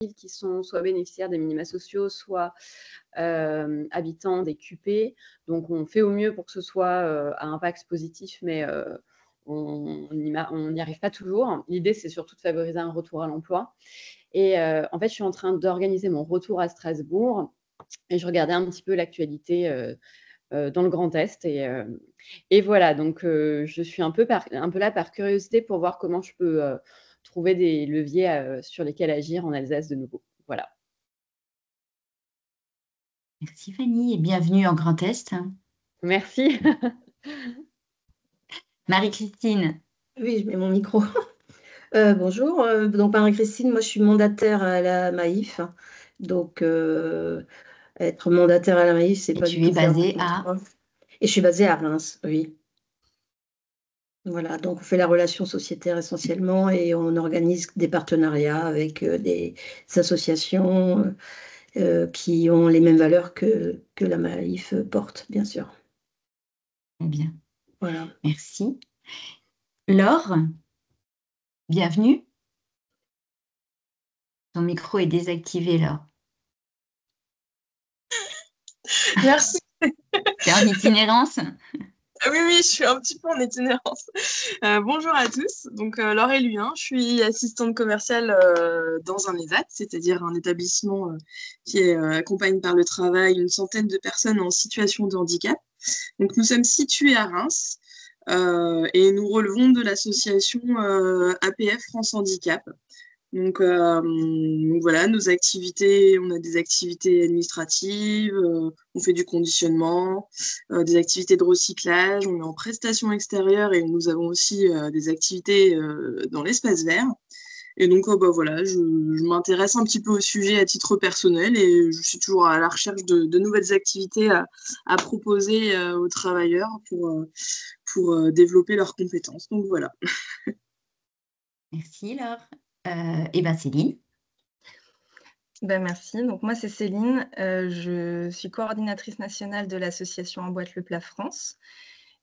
qui sont soit bénéficiaires des minima sociaux, soit habitants des QP. Donc, on fait au mieux pour que ce soit à impact positif, mais on n'y arrive pas toujours. L'idée, c'est surtout de favoriser un retour à l'emploi. Et en fait, je suis en train d'organiser mon retour à Strasbourg et je regardais un petit peu l'actualité dans le Grand Est. Et voilà, donc je suis un peu là par curiosité pour voir comment je peux trouver des leviers sur lesquels agir en Alsace de nouveau. Voilà. Merci Fanny et bienvenue en Grand Est. Merci. Marie-Christine. Oui, je mets mon micro. Bonjour, donc Marie-Christine, moi je suis mandataire à la Maïf. Donc être mandataire à la Maïf, c'est Et pas tu du es tout faire basée n'importe à... quoi. Et je suis basée à Reims, oui. Voilà, donc on fait la relation sociétaire essentiellement et on organise des partenariats avec des associations qui ont les mêmes valeurs que la Maïf porte, bien sûr. Très bien. Voilà. Merci. Laure, bienvenue. Ton micro est désactivé, Laure. Merci. Tu es en itinérance? Oui, oui, je suis un petit peu en itinérance. Bonjour à tous. Donc, Laure Luin, je suis assistante commerciale dans un ESAT, c'est-à-dire un établissement qui accompagne par le travail une centaine de personnes en situation de handicap. Donc, nous sommes situés à Reims et nous relevons de l'association APF France Handicap. Donc voilà, nos activités, on a des activités administratives, on fait du conditionnement, des activités de recyclage, on est en prestation extérieure et nous avons aussi des activités dans l'espace vert. Et donc voilà, je m'intéresse un petit peu au sujet à titre personnel et je suis toujours à la recherche de nouvelles activités à proposer aux travailleurs pour développer leurs compétences. Donc voilà. Merci, Laure. Et bien, Céline. Merci. Donc, moi, c'est Céline. Je suis coordinatrice nationale de l'association Emboîte le Plat France.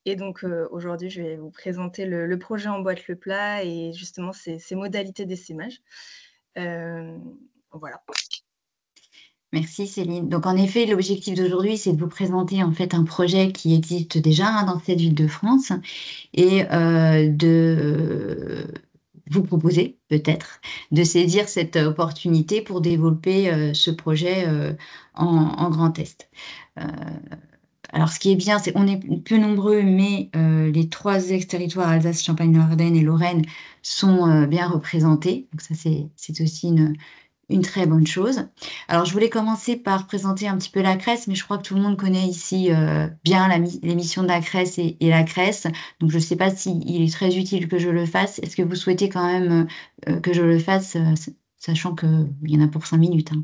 Et donc, aujourd'hui, je vais vous présenter le projet Emboîte le Plat et justement ses modalités d'essaimage. Voilà. Merci Céline. Donc en effet, l'objectif d'aujourd'hui, c'est de vous présenter en fait un projet qui existe déjà dans cette ville de France et de vous proposer peut-être de saisir cette opportunité pour développer ce projet en Grand Est. Alors, ce qui est bien, c'est qu'on est peu nombreux, mais les 3 ex-territoires, Alsace, Champagne-Ardenne et Lorraine, sont bien représentés. Donc ça, c'est aussi une très bonne chose. Alors, je voulais commencer par présenter un petit peu la CRES, mais je crois que tout le monde connaît ici bien les missions de la CRES et la CRES. Donc, je ne sais pas s'il est très utile que je le fasse. Est-ce que vous souhaitez quand même que je le fasse, sachant qu'il y en a pour 5 minutes, hein.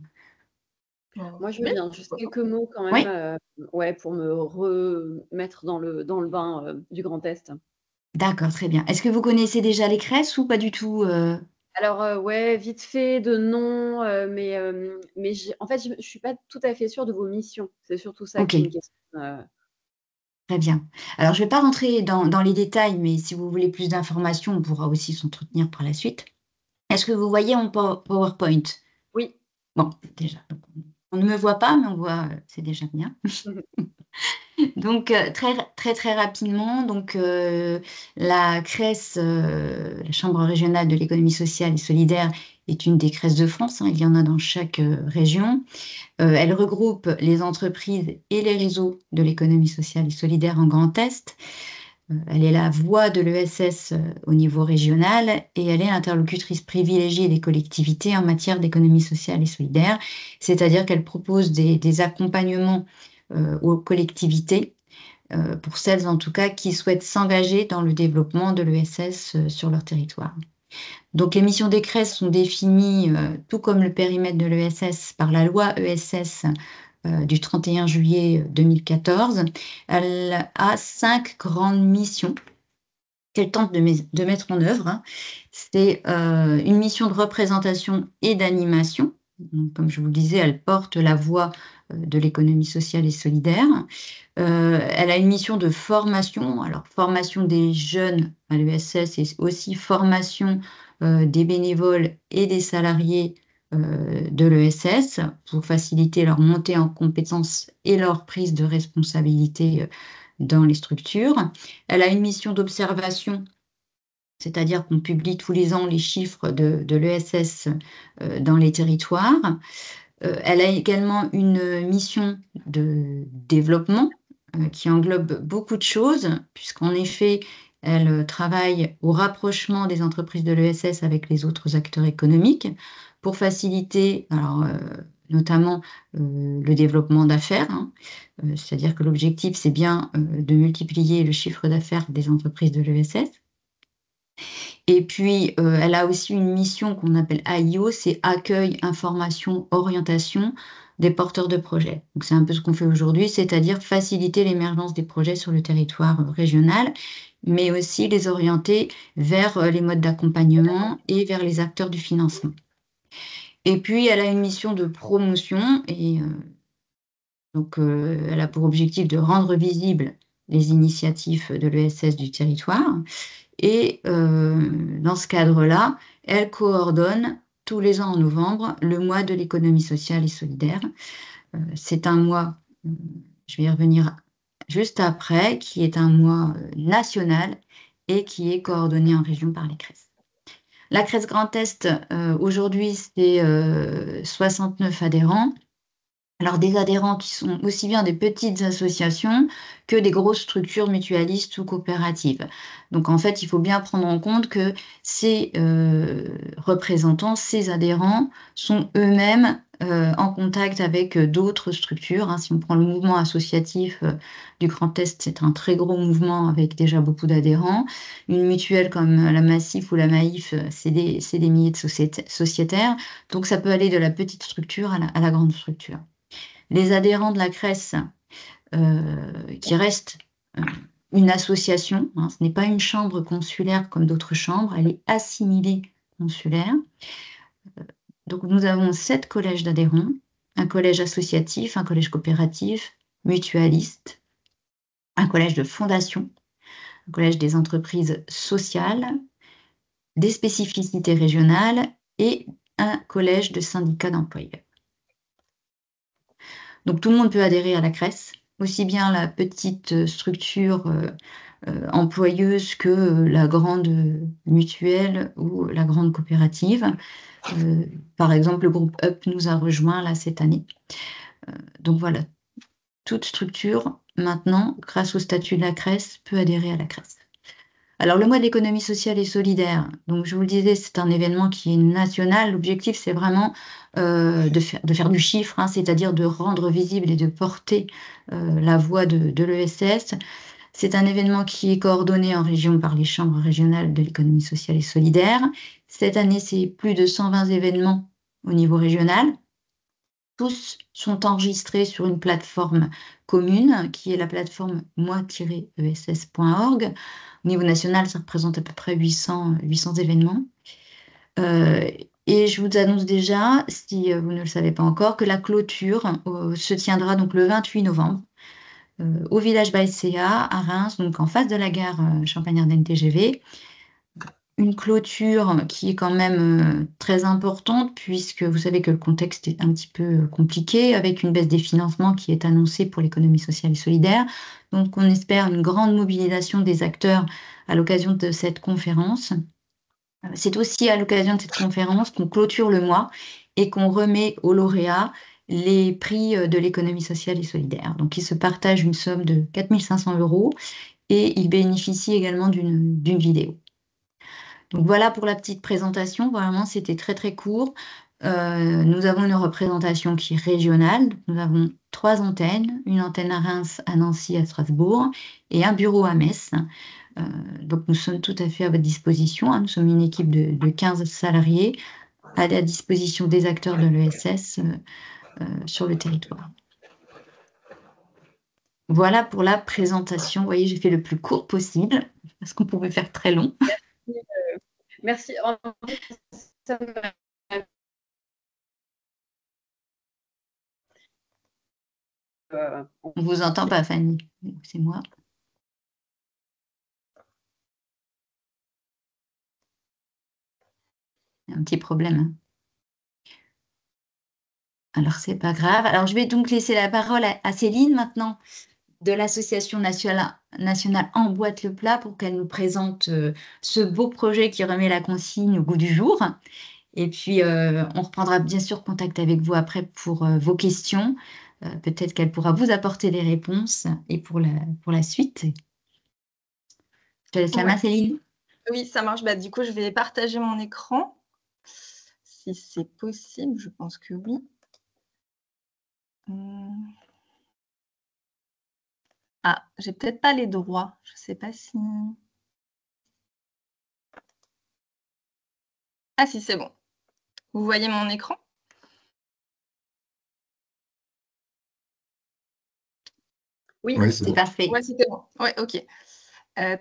Moi, je veux bien juste quelques mots quand Oui. même, ouais, pour me remettre dans le bain du Grand Est. D'accord, très bien. Est-ce que vous connaissez déjà les CRES ou pas du tout Alors, ouais, vite fait de nom, mais en fait, je ne suis pas tout à fait sûre de vos missions. C'est surtout ça Ok. qui me questionne. Très bien. Alors, je ne vais pas rentrer dans les détails, mais si vous voulez plus d'informations, on pourra aussi s'entretenir par la suite. Est-ce que vous voyez mon PowerPoint? Oui. Bon, déjà. Donc, on ne me voit pas, mais on voit, c'est déjà bien. Donc, très rapidement, donc, la CRES, la Chambre régionale de l'économie sociale et solidaire, est une des CRES de France, hein, il y en a dans chaque région. Elle regroupe les entreprises et les réseaux de l'économie sociale et solidaire en Grand Est. Elle est la voix de l'ESS au niveau régional et elle est l'interlocutrice privilégiée des collectivités en matière d'économie sociale et solidaire, c'est-à-dire qu'elle propose des accompagnements aux collectivités, pour celles en tout cas qui souhaitent s'engager dans le développement de l'ESS sur leur territoire. Donc les missions des CRES sont définies, tout comme le périmètre de l'ESS, par la loi ESS du 31 juillet 2014. Elle a 5 grandes missions qu'elle tente de mettre en œuvre, hein. C'est une mission de représentation et d'animation. Donc, comme je vous le disais, elle porte la voix de l'économie sociale et solidaire. Elle a une mission de formation, alors formation des jeunes à l'ESS et aussi formation des bénévoles et des salariés de l'ESS pour faciliter leur montée en compétences et leur prise de responsabilité dans les structures. Elle a une mission d'observation, c'est-à-dire qu'on publie tous les ans les chiffres de l'ESS dans les territoires. Elle a également une mission de développement qui englobe beaucoup de choses, puisqu'en effet, elle travaille au rapprochement des entreprises de l'ESS avec les autres acteurs économiques pour faciliter, notamment le développement d'affaires, hein. C'est-à-dire que l'objectif, c'est bien de multiplier le chiffre d'affaires des entreprises de l'ESS. Et puis, elle a aussi une mission qu'on appelle AIO, c'est accueil, information, orientation des porteurs de projets. Donc, c'est un peu ce qu'on fait aujourd'hui, c'est-à-dire faciliter l'émergence des projets sur le territoire régional, mais aussi les orienter vers les modes d'accompagnement et vers les acteurs du financement. Et puis, elle a une mission de promotion et donc, elle a pour objectif de rendre visibles les initiatives de l'ESS du territoire. Et dans ce cadre-là, elle coordonne tous les ans en novembre le mois de l'économie sociale et solidaire. C'est un mois, je vais y revenir juste après, qui est un mois national et qui est coordonné en région par les CRES. La CRES Grand Est, aujourd'hui, c'est 69 adhérents. Alors, des adhérents qui sont aussi bien des petites associations que des grosses structures mutualistes ou coopératives. Donc, en fait, il faut bien prendre en compte que ces représentants, ces adhérents, sont eux-mêmes en contact avec d'autres structures, hein. Si on prend le mouvement associatif du Grand Est, c'est un très gros mouvement avec déjà beaucoup d'adhérents. Une mutuelle comme la Massif ou la Maïf, c'est des milliers de sociétaires. Donc, ça peut aller de la petite structure à la grande structure. Les adhérents de la CRES, qui reste une association, hein, ce n'est pas une chambre consulaire comme d'autres chambres, elle est assimilée consulaire. Donc nous avons 7 collèges d'adhérents, un collège associatif, un collège coopératif, mutualiste, un collège de fondation, un collège des entreprises sociales, des spécificités régionales et un collège de syndicats d'employeurs. Donc tout le monde peut adhérer à la CRES, aussi bien la petite structure employeuse que la grande mutuelle ou la grande coopérative. Par exemple, le groupe UP nous a rejoints là cette année. Donc voilà, toute structure, maintenant, grâce au statut de la CRES, peut adhérer à la CRES. Alors, le mois de l'économie sociale et solidaire, donc je vous le disais, c'est un événement qui est national. L'objectif, c'est vraiment de faire du chiffre, hein, c'est-à-dire de rendre visible et de porter la voix de l'ESS. C'est un événement qui est coordonné en région par les chambres régionales de l'économie sociale et solidaire. Cette année, c'est plus de 120 événements au niveau régional. Tous sont enregistrés sur une plateforme commune, qui est la plateforme moi-ess.org. Au niveau national, ça représente à peu près 800 événements. Et je vous annonce déjà, si vous ne le savez pas encore, que la clôture se tiendra donc le 28 novembre au village Baïséa, à Reims, donc en face de la gare Champagne-Ardenne TGV. Une clôture qui est quand même très importante, puisque vous savez que le contexte est un petit peu compliqué, avec une baisse des financements qui est annoncée pour l'économie sociale et solidaire. Donc, on espère une grande mobilisation des acteurs à l'occasion de cette conférence. C'est aussi à l'occasion de cette conférence qu'on clôture le mois et qu'on remet aux lauréats les prix de l'économie sociale et solidaire. Donc, ils se partagent une somme de 4 500 € et ils bénéficient également d'une vidéo. Donc voilà pour la petite présentation, vraiment c'était très très court. Nous avons une représentation qui est régionale. Nous avons 3 antennes, une antenne à Reims, à Nancy, à Strasbourg et un bureau à Metz. Donc nous sommes tout à fait à votre disposition, hein. Nous sommes une équipe de 15 salariés à la disposition des acteurs de l'ESS sur le territoire. Voilà pour la présentation. Vous voyez, j'ai fait le plus court possible parce qu'on pouvait faire très long. Merci. Ça m'a- On ne vous entend pas, Fanny. C'est moi. Il y a un petit problème. Alors, c'est pas grave. Alors, je vais donc laisser la parole à Céline maintenant, de l'association nationale Emboîte le plat, pour qu'elle nous présente ce beau projet qui remet la consigne au goût du jour. Et puis, on reprendra bien sûr contact avec vous après pour vos questions. Peut-être qu'elle pourra vous apporter les réponses et pour la suite. Je te laisse la main, Ouais. Céline. Oui, ça marche. Du coup, je vais partager mon écran. Si c'est possible, je pense que oui. Ah, j'ai peut-être pas les droits. Je sais pas si... Ah si, c'est bon. Vous voyez mon écran? Oui, Oui, c'est parfait. Ouais, c'était bon. Ouais, ok.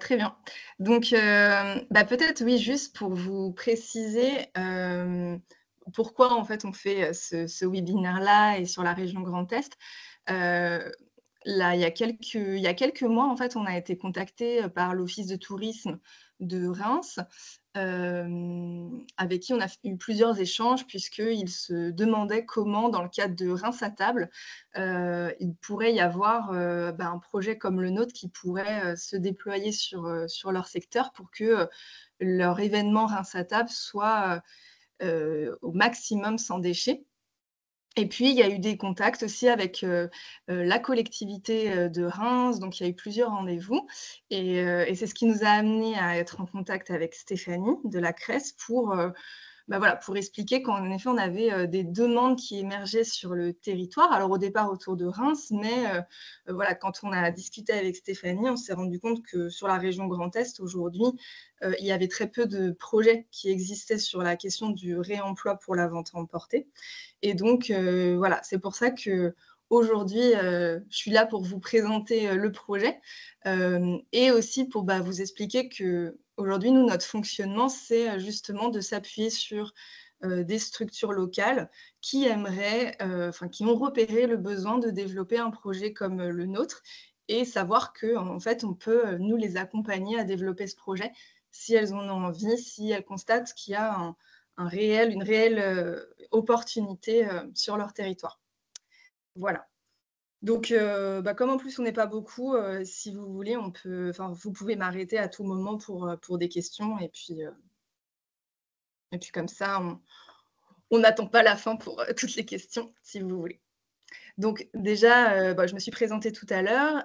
Très bien. Donc, peut-être, oui, juste pour vous préciser pourquoi, en fait, on fait ce webinaire-là et sur la région Grand Est. Là, il y a quelques mois, en fait, on a été contacté par l'Office de tourisme de Reims, avec qui on a eu plusieurs échanges, puisqu'ils se demandaient comment, dans le cadre de Reims à table, il pourrait y avoir un projet comme le nôtre qui pourrait se déployer sur leur secteur pour que leur événement Reims à table soit au maximum sans déchets. Et puis, il y a eu des contacts aussi avec la collectivité de Reims, donc il y a eu plusieurs rendez-vous. Et c'est ce qui nous a amené à être en contact avec Stéphanie de la CRES pour expliquer qu'en effet, on avait des demandes qui émergeaient sur le territoire. Alors, au départ, autour de Reims, mais quand on a discuté avec Stéphanie, on s'est rendu compte que sur la région Grand Est, aujourd'hui, il y avait très peu de projets qui existaient sur la question du réemploi pour la vente à emporter. Et donc, c'est pour ça que aujourd'hui, je suis là pour vous présenter le projet et aussi pour vous expliquer qu'aujourd'hui, nous, notre fonctionnement, c'est justement de s'appuyer sur des structures locales qui aimeraient, qui ont repéré le besoin de développer un projet comme le nôtre et savoir qu'en fait, on peut, nous, les accompagner à développer ce projet si elles en ont envie, si elles constatent qu'il y a une réelle opportunité sur leur territoire. Voilà. Donc, comme en plus on n'est pas beaucoup, si vous voulez, vous pouvez m'arrêter à tout moment pour des questions et puis comme ça, on n'attend pas la fin pour toutes les questions, si vous voulez. Donc déjà, je me suis présentée tout à l'heure,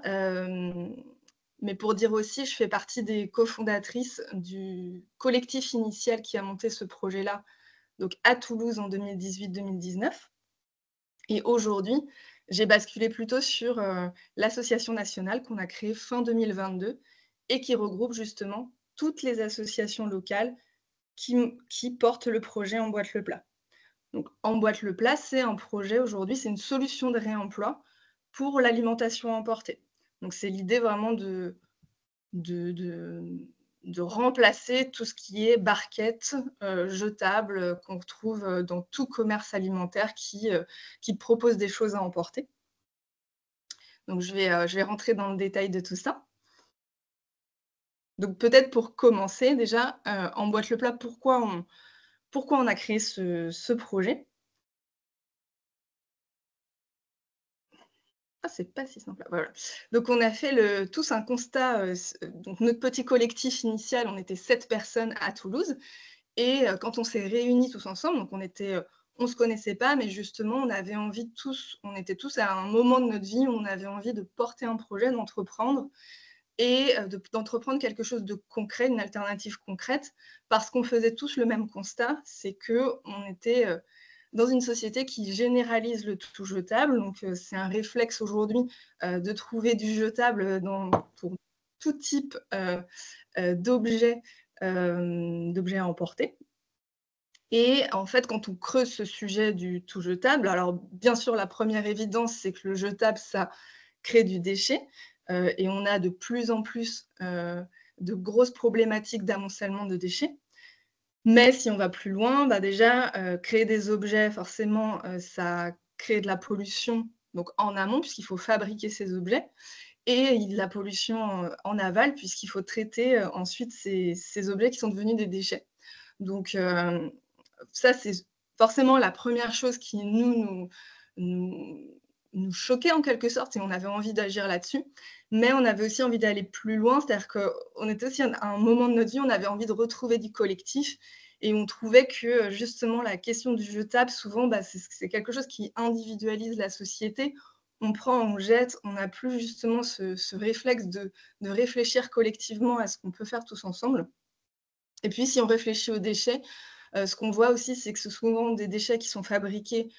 mais pour dire aussi, je fais partie des cofondatrices du collectif initial qui a monté ce projet-là, donc à Toulouse en 2018-2019. Et aujourd'hui, j'ai basculé plutôt sur l'association nationale qu'on a créée fin 2022 et qui regroupe justement toutes les associations locales qui portent le projet Emboîte le plat. Donc, Emboîte le plat, c'est un projet aujourd'hui, c'est une solution de réemploi pour l'alimentation emportée. Donc, c'est l'idée vraiment de remplacer tout ce qui est barquettes jetables qu'on retrouve dans tout commerce alimentaire qui propose des choses à emporter. Donc, je vais rentrer dans le détail de tout ça. Donc, peut-être pour commencer, déjà, Emboîte le plat, pourquoi on a créé ce projet? Ah, c'est pas si simple. Voilà. Donc, on a fait tous un constat. Donc, notre petit collectif initial, on était 7 personnes à Toulouse. Et quand on s'est réunis tous ensemble, donc on se connaissait pas, mais justement, on était tous à un moment de notre vie où on avait envie de porter un projet, d'entreprendre et d'entreprendre quelque chose de concret, une alternative concrète, parce qu'on faisait tous le même constat, c'est qu'on était dans une société qui généralise le tout jetable. Donc, c'est un réflexe aujourd'hui de trouver du jetable pour tout type d'objets à emporter. Et en fait, quand on creuse ce sujet du tout jetable, alors bien sûr, la première évidence, c'est que le jetable, ça crée du déchet. Et on a de plus en plus de grosses problématiques d'amoncellement de déchets. Mais si on va plus loin, déjà, créer des objets, forcément, ça crée de la pollution donc en amont, puisqu'il faut fabriquer ces objets, et de la pollution en aval, puisqu'il faut traiter ensuite ces objets qui sont devenus des déchets. Donc, ça, c'est forcément la première chose qui nous nous choquait en quelque sorte et on avait envie d'agir là-dessus. Mais on avait aussi envie d'aller plus loin, c'est-à-dire qu'on était aussi à un moment de notre vie, on avait envie de retrouver du collectif et on trouvait que justement la question du jetable, souvent, c'est quelque chose qui individualise la société. On prend, on jette, on n'a plus justement ce réflexe de réfléchir collectivement à ce qu'on peut faire tous ensemble. Et puis si on réfléchit aux déchets, ce qu'on voit aussi, c'est que ce sont souvent des déchets qui sont fabriqués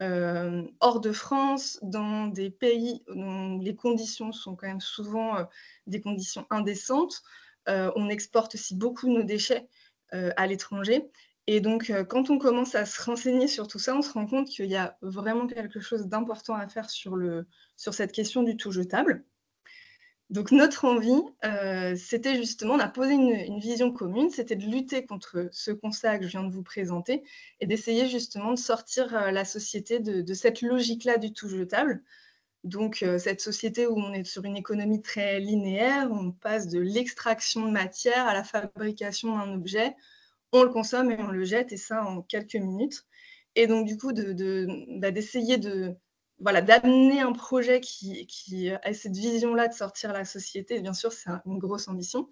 hors de France, dans des pays où les conditions sont quand même souvent des conditions indécentes. On exporte aussi beaucoup nos déchets à l'étranger. Et donc, quand on commence à se renseigner sur tout ça, on se rend compte qu'il y a vraiment quelque chose d'important à faire sur cette question du tout jetable. Donc notre envie, c'était justement, on a posé une vision commune, c'était de lutter contre ce constat que je viens de vous présenter et d'essayer justement de sortir la société de cette logique-là du tout jetable. Donc cette société où on est sur une économie très linéaire, on passe de l'extraction de matière à la fabrication d'un objet, on le consomme et on le jette, et ça en quelques minutes. Et donc du coup, d'essayer d'amener un projet qui a cette vision-là de sortir la société, bien sûr, c'est une grosse ambition.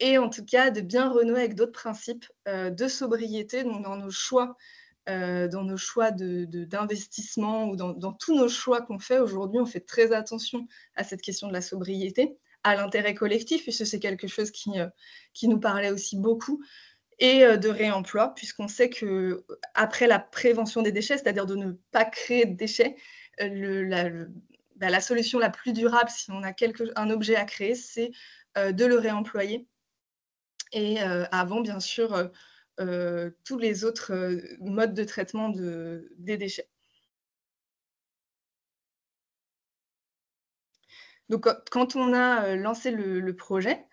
Et en tout cas, de bien renouer avec d'autres principes de sobriété, donc dans nos choix d'investissement ou dans tous nos choix qu'on fait aujourd'hui, on fait très attention à cette question de la sobriété, à l'intérêt collectif, puisque c'est quelque chose qui nous parlait aussi beaucoup, et de réemploi, puisqu'on sait qu'après la prévention des déchets, c'est-à-dire de ne pas créer de déchets, la solution la plus durable, si on a un objet à créer, c'est de le réemployer. Et avant, bien sûr, tous les autres modes de traitement des déchets. Donc, quand on a lancé le projet,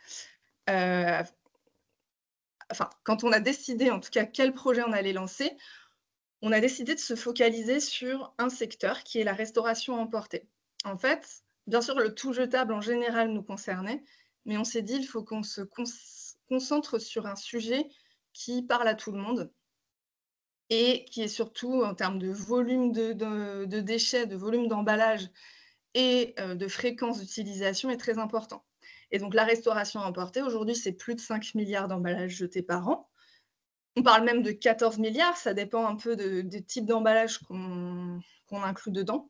quand on a décidé, en tout cas, quel projet on allait lancer, on a décidé de se focaliser sur un secteur qui est la restauration emportée. En fait, bien sûr, le tout jetable en général nous concernait, mais on s'est dit il faut qu'on se concentre sur un sujet qui parle à tout le monde et qui est surtout, en termes de volume de déchets, de volume d'emballage et de fréquence d'utilisation, est très important. Et donc la restauration emportée, aujourd'hui, c'est plus de 5 milliards d'emballages jetés par an. On parle même de 14 milliards, ça dépend un peu des types d'emballage qu'on inclut dedans.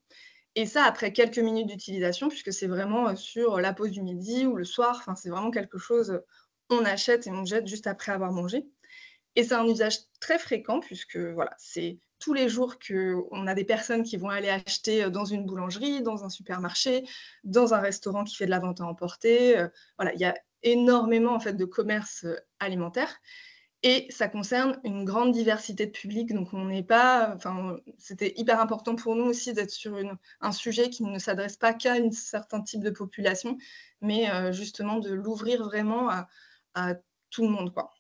Et ça, après quelques minutes d'utilisation, puisque c'est vraiment sur la pause du midi ou le soir, enfin, c'est vraiment quelque chose, on achète et on jette juste après avoir mangé. Et c'est un usage très fréquent, puisque voilà, c'est tous les jours qu'on a des personnes qui vont aller acheter dans une boulangerie, dans un supermarché, dans un restaurant qui fait de la vente à emporter. Voilà, il y a énormément en fait, de commerce alimentaire. Et ça concerne une grande diversité de publics, donc on n'est pas, c'était hyper important pour nous aussi d'être sur un sujet qui ne s'adresse pas qu'à un certain type de population, mais justement de l'ouvrir vraiment à tout le monde, quoi.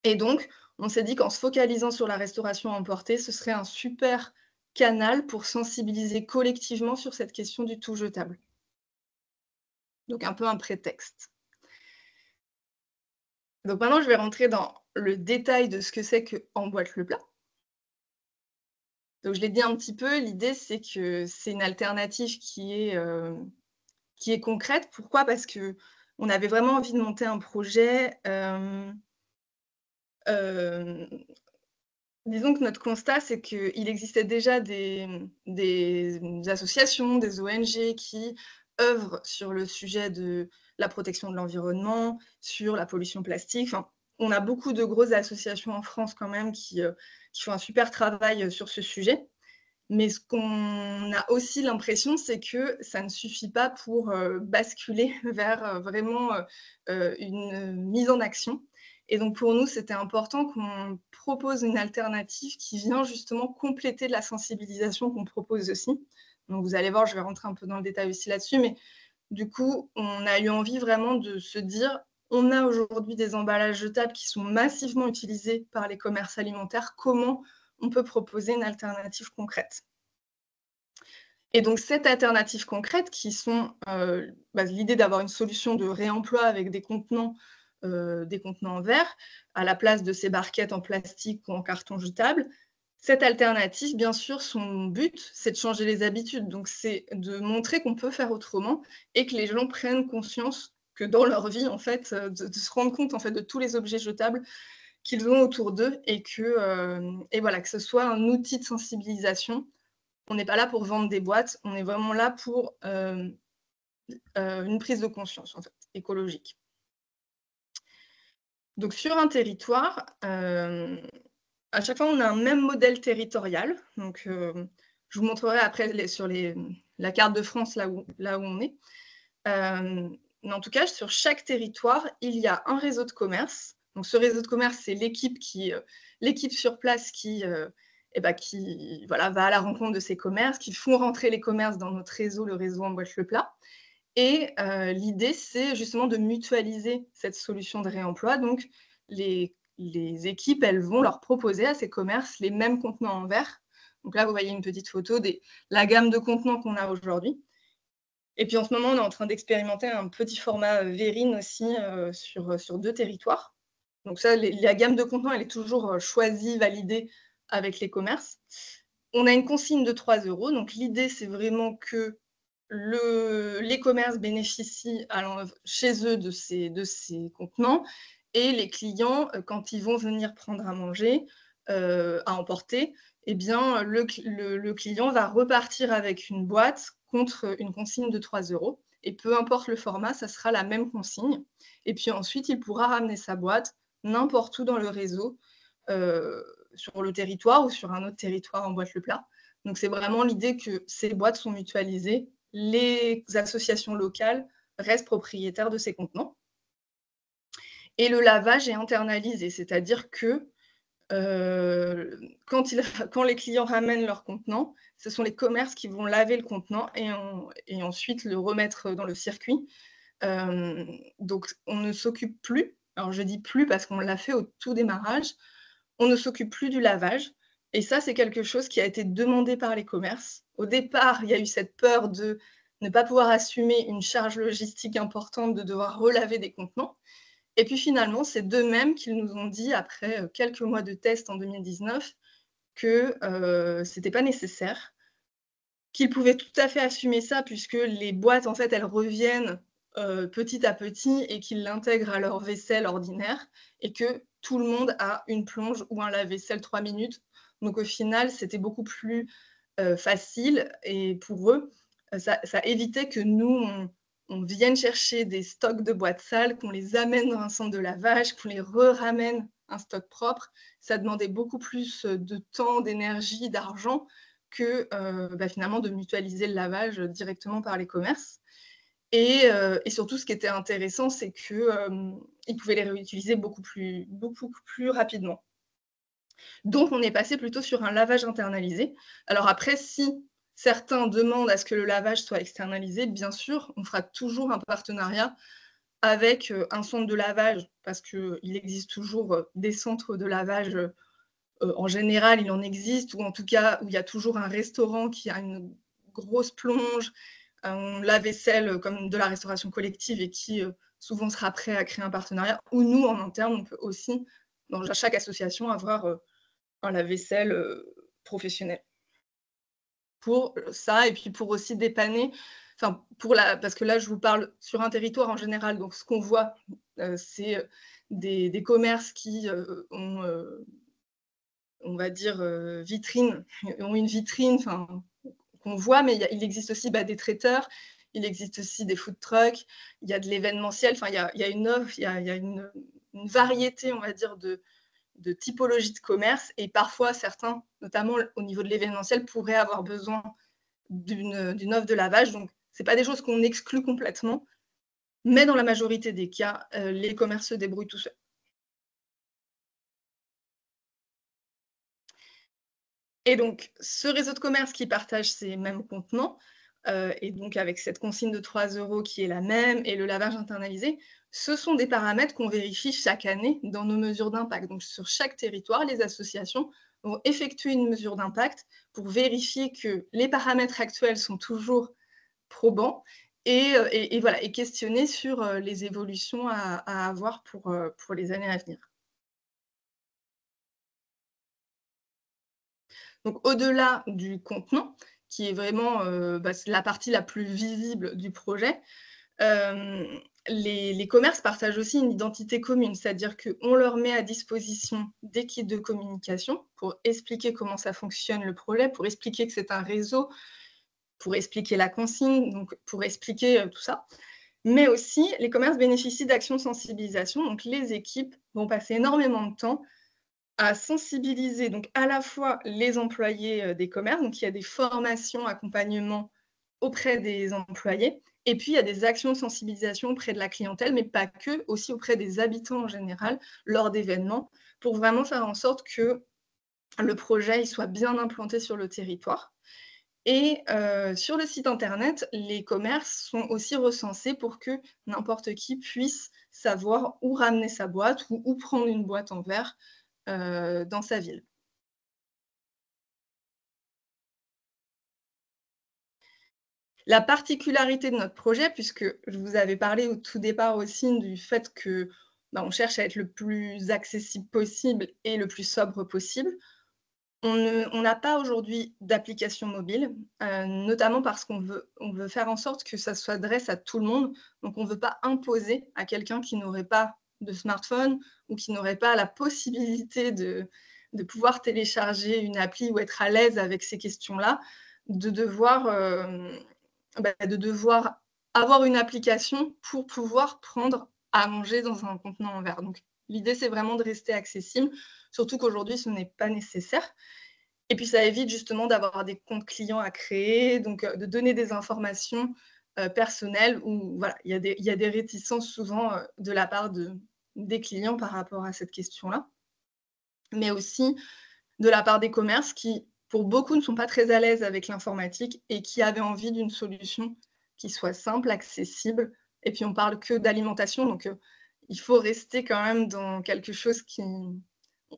Et donc, on s'est dit qu'en se focalisant sur la restauration emportée, ce serait un super canal pour sensibiliser collectivement sur cette question du tout jetable. Donc un peu un prétexte. Donc maintenant, je vais rentrer dans le détail de ce que c'est qu'Emboîte le plat. Donc je l'ai dit un petit peu, l'idée c'est que c'est une alternative qui est concrète. Pourquoi? Parce qu'on avait vraiment envie de monter un projet. Disons que notre constat, c'est qu'il existait déjà des associations, des ONG qui œuvrent sur le sujet de la protection de l'environnement, sur la pollution plastique. Enfin, on a beaucoup de grosses associations en France quand même qui font un super travail sur ce sujet. Mais ce qu'on a aussi l'impression, c'est que ça ne suffit pas pour basculer vers vraiment une mise en action. Et donc pour nous, c'était important qu'on propose une alternative qui vient justement compléter la sensibilisation qu'on propose aussi. Donc vous allez voir, je vais rentrer un peu dans le détail aussi là-dessus, mais du coup, on a eu envie vraiment de se dire, on a aujourd'hui des emballages jetables qui sont massivement utilisés par les commerces alimentaires, comment on peut proposer une alternative concrète. Et donc cette alternative concrète qui sont l'idée d'avoir une solution de réemploi avec des contenants en verre, à la place de ces barquettes en plastique ou en carton jetable, Cette alternative, bien sûr, son but, c'est de changer les habitudes. Donc, c'est de montrer qu'on peut faire autrement et que les gens prennent conscience que dans leur vie, en fait, de se rendre compte, en fait, de tous les objets jetables qu'ils ont autour d'eux et voilà, que ce soit un outil de sensibilisation. On n'est pas là pour vendre des boîtes, on est vraiment là pour une prise de conscience, en fait, écologique. Donc, sur un territoire, à chaque fois, on a un même modèle territorial. Donc, je vous montrerai après sur la carte de France, là où on est. Mais en tout cas, sur chaque territoire, il y a un réseau de commerce. Donc, ce réseau de commerce, c'est l'équipe sur place qui voilà, va à la rencontre de ces commerces, qui font rentrer les commerces dans notre réseau, le réseau Emboîte le Plat. Et l'idée, c'est justement de mutualiser cette solution de réemploi. Donc, les équipes, elles vont leur proposer à ces commerces les mêmes contenants en verre. Donc là, vous voyez une petite photo de la gamme de contenants qu'on a aujourd'hui. Et puis en ce moment, on est en train d'expérimenter un petit format Vérine aussi sur 2 territoires. Donc ça, la gamme de contenants, elle est toujours choisie, validée avec les commerces. On a une consigne de 3 €. Donc l'idée, c'est vraiment que les commerces bénéficient chez eux de ces contenants et les clients, quand ils vont venir prendre à manger, à emporter, eh bien, le client va repartir avec une boîte contre une consigne de 3 € et peu importe le format, ça sera la même consigne et puis ensuite, il pourra ramener sa boîte n'importe où dans le réseau, sur le territoire ou sur un autre territoire Emboîte le Plat. Donc c'est vraiment l'idée que ces boîtes sont mutualisées, les associations locales restent propriétaires de ces contenants. Et le lavage est internalisé, c'est-à-dire que quand les clients ramènent leur contenant, ce sont les commerces qui vont laver le contenant et ensuite le remettre dans le circuit. Donc on ne s'occupe plus, alors je dis plus parce qu'on l'a fait au tout démarrage, on ne s'occupe plus du lavage et ça, c'est quelque chose qui a été demandé par les commerces. Au départ, il y a eu cette peur de ne pas pouvoir assumer une charge logistique importante, de devoir relaver des contenants. Et puis finalement, c'est d'eux-mêmes qu'ils nous ont dit, après quelques mois de tests en 2019, que ce n'était pas nécessaire, qu'ils pouvaient tout à fait assumer ça puisque les boîtes, en fait, elles reviennent petit à petit et qu'ils l'intègrent à leur vaisselle ordinaire et que tout le monde a une plonge ou un lave-vaisselle 3 minutes. Donc au final, c'était beaucoup plus facile et pour eux, ça évitait que nous, on vienne chercher des stocks de boîtes sales, qu'on les amène dans un centre de lavage, qu'on les ramène un stock propre. Ça demandait beaucoup plus de temps, d'énergie, d'argent que finalement de mutualiser le lavage directement par les commerces. Et surtout, ce qui était intéressant, c'est qu'ils pouvaient les réutiliser beaucoup plus rapidement. Donc, on est passé plutôt sur un lavage internalisé. Alors après, si certains demandent à ce que le lavage soit externalisé, bien sûr, on fera toujours un partenariat avec un centre de lavage, parce qu'il existe toujours des centres de lavage. En général, il en existe, ou en tout cas, où il y a toujours un restaurant qui a une grosse plonge, un lave-vaisselle comme de la restauration collective et qui souvent sera prêt à créer un partenariat. Ou nous, en interne, on peut aussi, dans chaque association, avoir un lave-vaisselle professionnel. Pour ça, et puis pour aussi dépanner, parce que là, je vous parle sur un territoire en général, donc ce qu'on voit, c'est des commerces qui ont, on va dire, ont une vitrine, qu'on voit, mais il existe aussi des traiteurs, il existe aussi des food trucks, il y a de l'événementiel, il y a une offre, il y a une variété, on va dire, de typologies de commerce, et parfois certains, notamment au niveau de l'événementiel, pourraient avoir besoin d'une offre de lavage. Donc, ce n'est pas des choses qu'on exclut complètement, mais dans la majorité des cas, les commerces se débrouillent tout seuls. Et donc, ce réseau de commerce qui partage ces mêmes contenants, et donc avec cette consigne de 3 € qui est la même et le lavage internalisé, ce sont des paramètres qu'on vérifie chaque année dans nos mesures d'impact. Donc sur chaque territoire, les associations vont effectuer une mesure d'impact pour vérifier que les paramètres actuels sont toujours probants et voilà, et questionner sur les évolutions à avoir pour les années à venir. Donc, au-delà du contenant, qui est vraiment c'est la partie la plus visible du projet, les commerces partagent aussi une identité commune, c'est-à-dire qu'on leur met à disposition des kits de communication pour expliquer comment ça fonctionne le projet, pour expliquer que c'est un réseau, pour expliquer la consigne, donc pour expliquer tout ça. Mais aussi, les commerces bénéficient d'actions de sensibilisation, donc les équipes vont passer énormément de temps à sensibiliser donc à la fois les employés des commerces, donc il y a des formations, accompagnements auprès des employés, et puis il y a des actions de sensibilisation auprès de la clientèle, mais pas que, aussi auprès des habitants en général, lors d'événements, pour vraiment faire en sorte que le projet il soit bien implanté sur le territoire. Et sur le site internet, les commerces sont aussi recensés pour que n'importe qui puisse savoir où ramener sa boîte ou où prendre une boîte en verre dans sa ville. La particularité de notre projet, puisque je vous avais parlé au tout départ aussi du fait que on cherche à être le plus accessible possible et le plus sobre possible, on n'a pas aujourd'hui d'application mobile, notamment parce qu'on veut faire en sorte que ça s'adresse à tout le monde. Donc on ne veut pas imposer à quelqu'un qui n'aurait pas de smartphone ou qui n'aurait pas la possibilité de pouvoir télécharger une appli ou être à l'aise avec ces questions-là, de devoir avoir une application pour pouvoir prendre à manger dans un contenant en verre. Donc l'idée, c'est vraiment de rester accessible, surtout qu'aujourd'hui, ce n'est pas nécessaire. Et puis, ça évite justement d'avoir des comptes clients à créer, donc de donner des informations personnelles où voilà, il y a des réticences souvent de la part des clients par rapport à cette question-là. Mais aussi de la part des commerces qui, pour beaucoup, ne sont pas très à l'aise avec l'informatique et qui avaient envie d'une solution qui soit simple, accessible. Et puis, on parle que d'alimentation, donc il faut rester quand même dans quelque chose qui...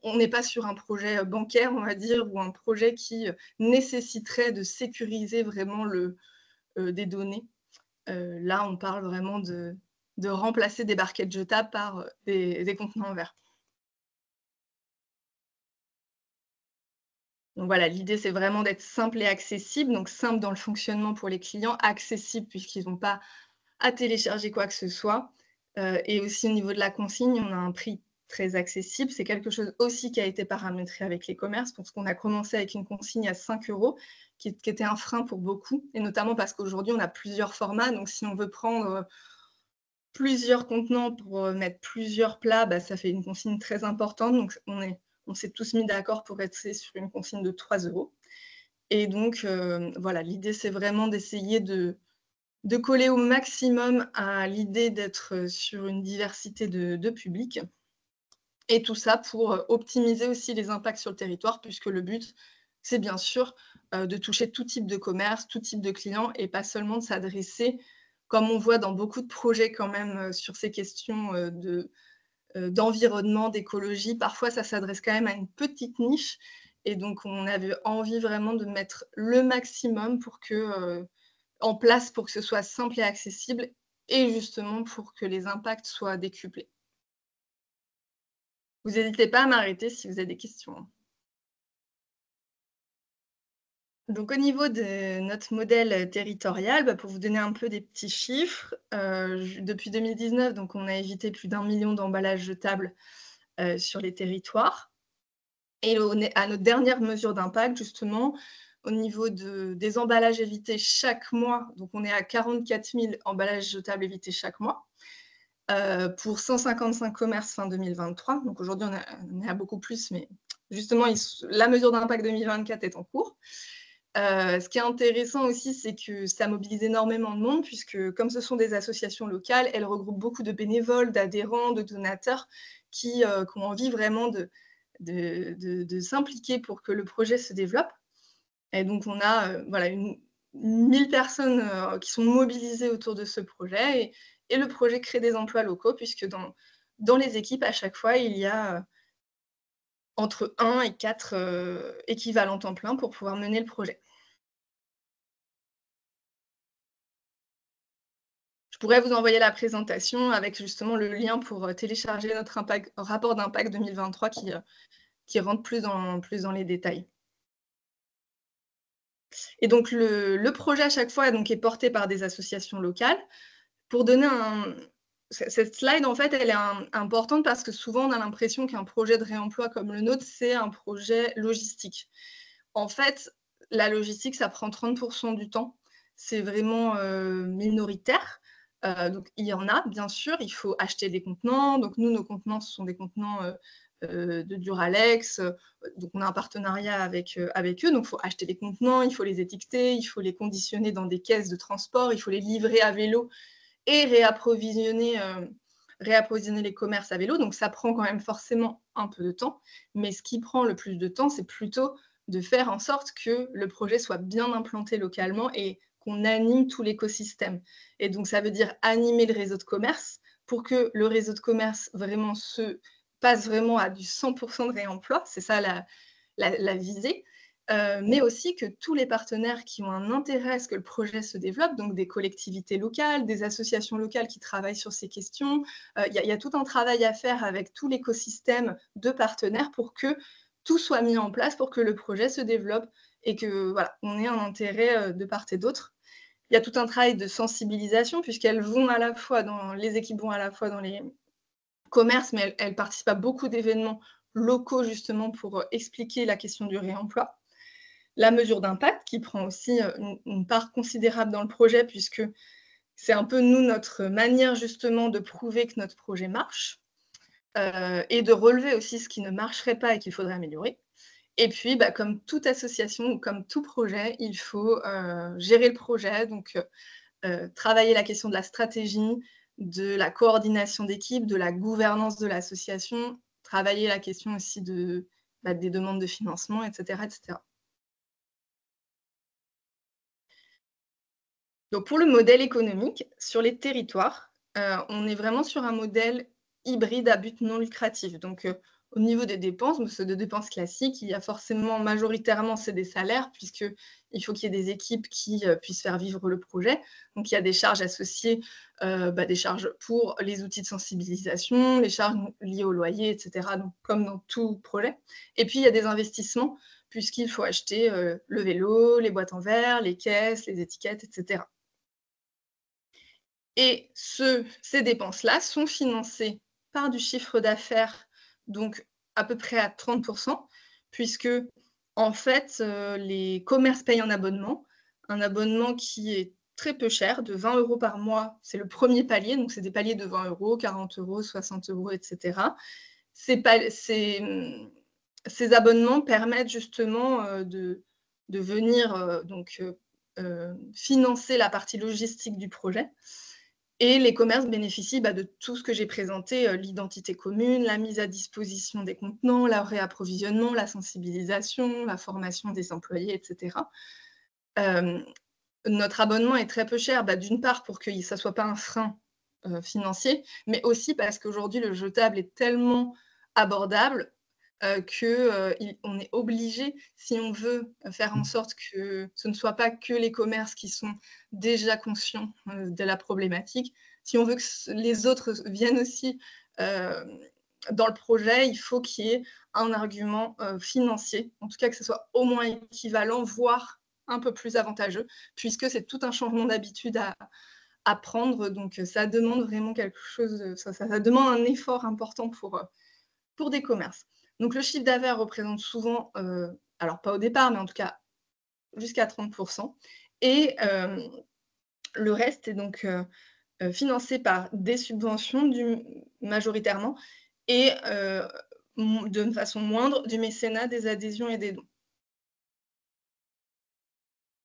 On n'est pas sur un projet bancaire, on va dire, ou un projet qui nécessiterait de sécuriser vraiment des données. Là, on parle vraiment de remplacer des barquettes jetables par des contenants en verre. Donc voilà, l'idée, c'est vraiment d'être simple et accessible, donc simple dans le fonctionnement pour les clients, accessible puisqu'ils n'ont pas à télécharger quoi que ce soit. Et aussi au niveau de la consigne, on a un prix très accessible. C'est quelque chose aussi qui a été paramétré avec les commerces, parce qu'on a commencé avec une consigne à 5 €, qui était un frein pour beaucoup, et notamment parce qu'aujourd'hui, on a plusieurs formats. Donc si on veut prendre plusieurs contenants pour mettre plusieurs plats, ça fait une consigne très importante. Donc on s'est tous mis d'accord pour rester sur une consigne de 3 €. Et donc voilà, l'idée, c'est vraiment d'essayer de coller au maximum à l'idée d'être sur une diversité de publics. Et tout ça pour optimiser aussi les impacts sur le territoire, puisque le but, c'est bien sûr de toucher tout type de commerce, tout type de clients, et pas seulement de s'adresser, comme on voit dans beaucoup de projets quand même sur ces questions d'environnement, d'écologie. Parfois, ça s'adresse quand même à une petite niche. Et donc, on avait envie vraiment de mettre le maximum en place pour que ce soit simple et accessible, et justement pour que les impacts soient décuplés. Vous n'hésitez pas à m'arrêter si vous avez des questions. Donc au niveau de notre modèle territorial, pour vous donner un peu des petits chiffres, depuis 2019, donc on a évité plus d'1 million d'emballages jetables sur les territoires. Et à notre dernière mesure d'impact, justement, au niveau des emballages évités chaque mois, donc on est à 44 000 emballages jetables évités chaque mois, pour 155 commerces fin 2023. Donc aujourd'hui, on est à beaucoup plus, mais justement, la mesure d'impact 2024 est en cours. Ce qui est intéressant aussi, c'est que ça mobilise énormément de monde, puisque comme ce sont des associations locales, elles regroupent beaucoup de bénévoles, d'adhérents, de donateurs qui ont envie vraiment de s'impliquer pour que le projet se développe. Et donc, on a 1000 personnes qui sont mobilisées autour de ce projet, et le projet crée des emplois locaux, puisque dans les équipes, à chaque fois, il y a entre 1 et 4 équivalents temps plein pour pouvoir mener le projet. Je pourrais vous envoyer la présentation avec justement le lien pour télécharger notre rapport d'impact 2023 qui rentre plus dans les détails. Et donc, le projet, à chaque fois, donc, est porté par des associations locales. Pour donner cette slide, en fait, elle est importante parce que souvent, on a l'impression qu'un projet de réemploi comme le nôtre, c'est un projet logistique. En fait, la logistique, ça prend 30% du temps. C'est vraiment minoritaire. Donc, il y en a, bien sûr. Il faut acheter des contenants. Donc, nous, nos contenants, ce sont des contenants de Duralex. Donc, on a un partenariat avec eux. Donc, il faut acheter les contenants, il faut les étiqueter, il faut les conditionner dans des caisses de transport, il faut les livrer à vélo et réapprovisionner les commerces à vélo. Donc, ça prend quand même forcément un peu de temps. Mais ce qui prend le plus de temps, c'est plutôt de faire en sorte que le projet soit bien implanté localement et qu'on anime tout l'écosystème. Et donc, ça veut dire animer le réseau de commerce pour que le réseau de commerce vraiment passe vraiment à du 100% de réemploi. C'est ça la visée. Mais aussi que tous les partenaires qui ont un intérêt à ce que le projet se développe, donc des collectivités locales, des associations locales qui travaillent sur ces questions, il y a tout un travail à faire avec tout l'écosystème de partenaires pour que tout soit mis en place pour que le projet se développe et que voilà, on ait un intérêt de part et d'autre. Il y a tout un travail de sensibilisation puisqu'elles vont à la fois les équipes vont à la fois dans les commerces, mais elles participent à beaucoup d'événements locaux justement pour expliquer la question du réemploi. La mesure d'impact qui prend aussi une part considérable dans le projet puisque c'est un peu nous notre manière justement de prouver que notre projet marche et de relever aussi ce qui ne marcherait pas et qu'il faudrait améliorer. Et puis, comme toute association ou comme tout projet, il faut gérer le projet, donc travailler la question de la stratégie, de la coordination d'équipe, de la gouvernance de l'association, travailler la question aussi des demandes de financement, etc., etc. Donc pour le modèle économique, sur les territoires, on est vraiment sur un modèle hybride à but non lucratif. Donc au niveau des dépenses, c'est des dépenses classiques, il y a forcément majoritairement c'est des salaires puisqu'il faut qu'il y ait des équipes qui puissent faire vivre le projet. Donc il y a des charges associées, des charges pour les outils de sensibilisation, les charges liées au loyer, etc. Donc comme dans tout projet. Et puis il y a des investissements puisqu'il faut acheter le vélo, les boîtes en verre, les caisses, les étiquettes, etc. Et ces dépenses-là sont financées par du chiffre d'affaires, donc à peu près à 30%, puisque en fait, les commerces payent un abonnement qui est très peu cher, de 20 € par mois. C'est le premier palier, donc c'est des paliers de 20 €, 40 €, 60 €, etc. Ces abonnements permettent justement de venir financer la partie logistique du projet. Et les commerces bénéficient de tout ce que j'ai présenté, l'identité commune, la mise à disposition des contenants, leur réapprovisionnement, la sensibilisation, la formation des employés, etc. Notre abonnement est très peu cher, d'une part pour que ça ne soit pas un frein financier, mais aussi parce qu'aujourd'hui, le jetable est tellement abordable qu'on est obligé, si on veut faire en sorte que ce ne soit pas que les commerces qui sont déjà conscients de la problématique, si on veut que les autres viennent aussi dans le projet, il faut qu'il y ait un argument financier, en tout cas que ce soit au moins équivalent, voire un peu plus avantageux, puisque c'est tout un changement d'habitude à prendre, donc ça demande vraiment quelque chose, ça demande un effort important pour des commerces. Donc le chiffre d'affaires représente souvent, alors pas au départ, mais en tout cas jusqu'à 30%. Et le reste est donc financé par des subventions majoritairement et de façon moindre du mécénat, des adhésions et des dons.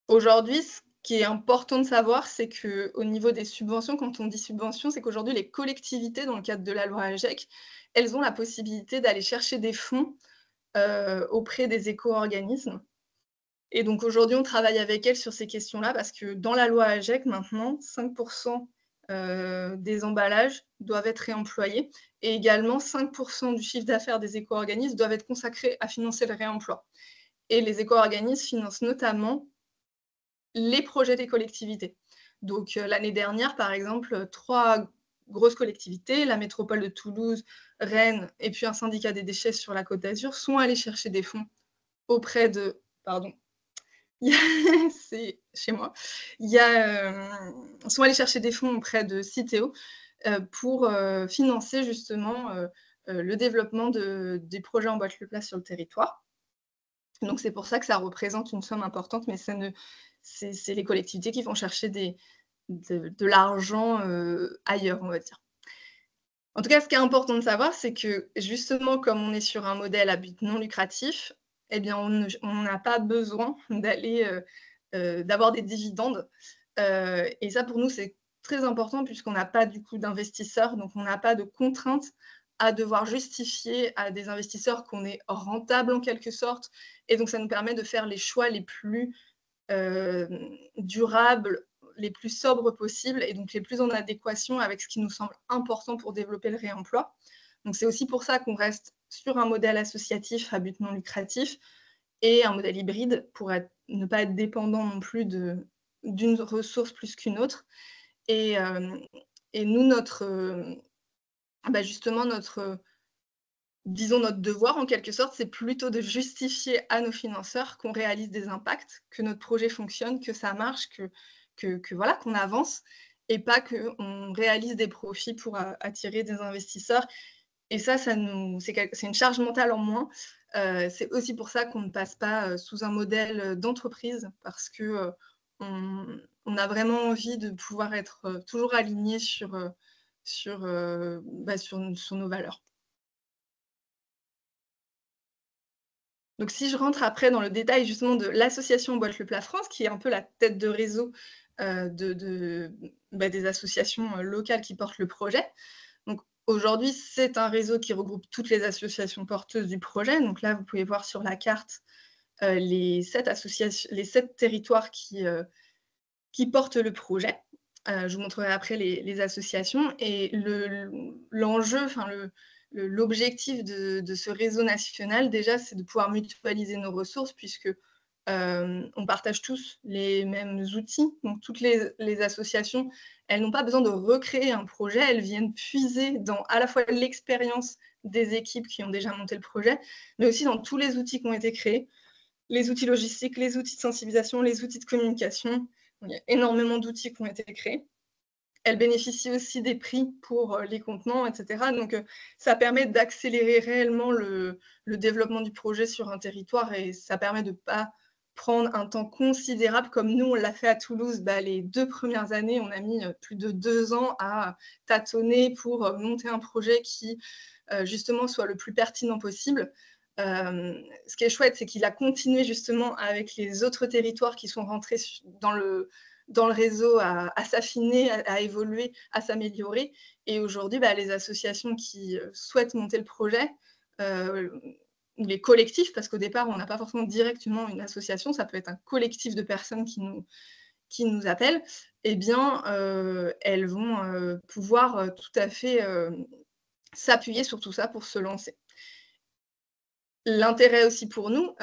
Aujourd'hui, ce qui est important de savoir, c'est qu'au niveau des subventions, quand on dit subventions, c'est qu'aujourd'hui, les collectivités, dans le cadre de la loi AGEC, elles ont la possibilité d'aller chercher des fonds auprès des éco-organismes. Et donc aujourd'hui, on travaille avec elles sur ces questions-là parce que dans la loi AGEC, maintenant, 5% des emballages doivent être réemployés et également 5% du chiffre d'affaires des éco-organismes doivent être consacrés à financer le réemploi. Et les éco-organismes financent notamment les projets des collectivités. Donc l'année dernière, par exemple, 3 grosses collectivités, la métropole de Toulouse, Rennes et puis un syndicat des déchets sur la Côte d'Azur, sont allés chercher des fonds auprès de C'est chez moi. Sont allés chercher des fonds auprès de Citeo pour financer justement le développement des projets en boîte le plat sur le territoire. Donc c'est pour ça que ça représente une somme importante, mais c'est les collectivités qui vont chercher de l'argent ailleurs, on va dire. En tout cas, ce qui est important de savoir, c'est que justement, comme on est sur un modèle à but non lucratif, eh bien, on n'a pas besoin d'avoir des dividendes. Et ça, pour nous, c'est très important puisqu'on n'a pas du coup d'investisseurs, donc on n'a pas de contraintes à devoir justifier à des investisseurs qu'on est rentable en quelque sorte. Et donc, ça nous permet de faire les choix les plus durables, les plus sobres possibles et donc les plus en adéquation avec ce qui nous semble important pour développer le réemploi. Donc c'est aussi pour ça qu'on reste sur un modèle associatif à but non lucratif et un modèle hybride pour ne pas être dépendant non plus d'une ressource plus qu'une autre. Et nous, justement, disons notre devoir en quelque sorte, c'est plutôt de justifier à nos financeurs qu'on réalise des impacts, que notre projet fonctionne, que ça marche, voilà, qu'on avance et pas qu'on réalise des profits pour attirer des investisseurs. Et ça c'est une charge mentale en moins. C'est aussi pour ça qu'on ne passe pas sous un modèle d'entreprise parce que on a vraiment envie de pouvoir être toujours aligné sur nos valeurs. Donc si je rentre après dans le détail justement de l'association Boîte le Plat France, qui est un peu la tête de réseau des associations locales qui portent le projet. Donc aujourd'hui, c'est un réseau qui regroupe toutes les associations porteuses du projet. Donc là, vous pouvez voir sur la carte les 7 territoires qui portent le projet. Je vous montrerai après les associations. Et l'enjeu, l'objectif de ce réseau national, déjà, c'est de pouvoir mutualiser nos ressources puisque on partage tous les mêmes outils. Donc, toutes les associations, elles n'ont pas besoin de recréer un projet, elles viennent puiser dans à la fois l'expérience des équipes qui ont déjà monté le projet, mais aussi dans tous les outils qui ont été créés, les outils logistiques, les outils de sensibilisation, les outils de communication. Il y a énormément d'outils qui ont été créés. Elle bénéficie aussi des prix pour les contenants, etc. Donc, ça permet d'accélérer réellement le développement du projet sur un territoire et ça permet de ne pas prendre un temps considérable comme nous, on l'a fait à Toulouse. Les 2 premières années, on a mis plus de 2 ans à tâtonner pour monter un projet qui, justement, soit le plus pertinent possible. Ce qui est chouette, c'est qu'il a continué justement avec les autres territoires qui sont rentrés dans le réseau à s'affiner, à évoluer, à s'améliorer. Et aujourd'hui, les associations qui souhaitent monter le projet, les collectifs, parce qu'au départ, on n'a pas forcément directement une association, ça peut être un collectif de personnes qui nous appellent, eh bien, elles vont pouvoir tout à fait s'appuyer sur tout ça pour se lancer. L'intérêt aussi pour nous,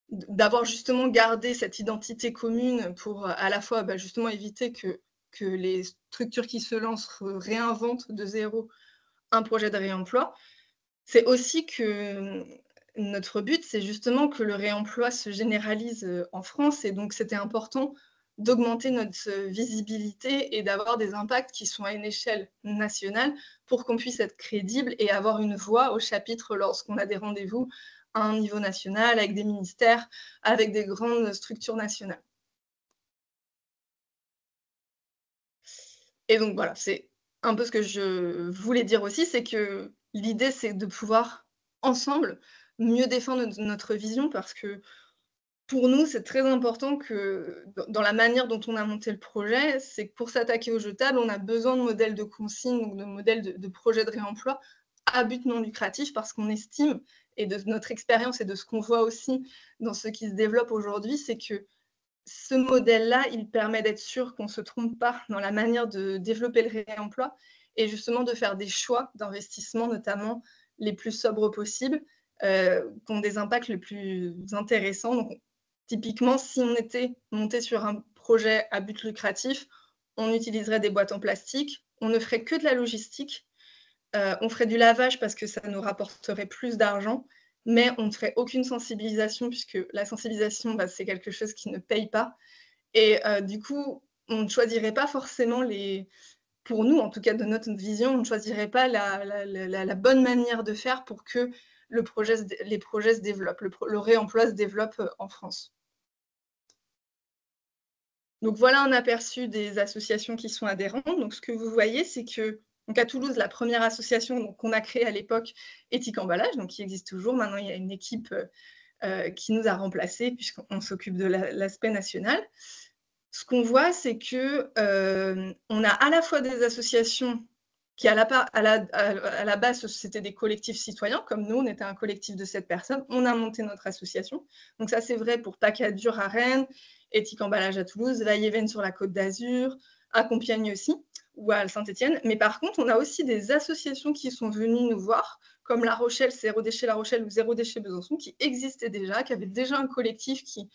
d'avoir justement gardé cette identité commune pour à la fois justement éviter que les structures qui se lancent réinventent de zéro un projet de réemploi. C'est aussi que notre but, c'est justement que le réemploi se généralise en France et donc c'était important d'augmenter notre visibilité et d'avoir des impacts qui sont à une échelle nationale pour qu'on puisse être crédible et avoir une voix au chapitre lorsqu'on a des rendez-vous à un niveau national, avec des ministères, avec des grandes structures nationales. Et donc voilà, c'est un peu ce que je voulais dire aussi, c'est que l'idée, c'est de pouvoir, ensemble, mieux défendre notre vision parce que pour nous, c'est très important que dans la manière dont on a monté le projet, c'est que pour s'attaquer aux jetables, on a besoin de modèles de consigne, donc de modèles de projets de réemploi à but non lucratif parce qu'on estime, et de notre expérience et de ce qu'on voit aussi dans ce qui se développe aujourd'hui, c'est que ce modèle-là, il permet d'être sûr qu'on ne se trompe pas dans la manière de développer le réemploi et justement de faire des choix d'investissement, notamment les plus sobres possibles, qui ont des impacts les plus intéressants. Donc, typiquement, si on était monté sur un projet à but lucratif, on utiliserait des boîtes en plastique, on ne ferait que de la logistique, on ferait du lavage parce que ça nous rapporterait plus d'argent mais on ne ferait aucune sensibilisation, puisque la sensibilisation, c'est quelque chose qui ne paye pas. Et du coup, on ne choisirait pas forcément pour nous, en tout cas de notre vision, on ne choisirait pas la bonne manière de faire pour que les projets se développent, le réemploi se développe en France. Donc voilà un aperçu des associations qui sont adhérentes. Donc ce que vous voyez, c'est que donc à Toulouse, la première association qu'on a créée à l'époque, Éthique Emballage, donc qui existe toujours. Maintenant, il y a une équipe qui nous a remplacés puisqu'on s'occupe de l'aspect national. Ce qu'on voit, c'est que on a à la fois des associations qui, à la base, c'était des collectifs citoyens, comme nous, on était un collectif de 7 personnes, on a monté notre association. Donc ça, c'est vrai pour Tacadur à Rennes, Éthique Emballage à Toulouse, Vaille-et-Veynes sur la Côte d'Azur, à Compiègne aussi, ou à Saint-Étienne. Mais par contre, on a aussi des associations qui sont venues nous voir, comme La Rochelle, Zéro Déchet La Rochelle ou Zéro Déchet Besançon, qui existaient déjà, qui avaient déjà un collectif qui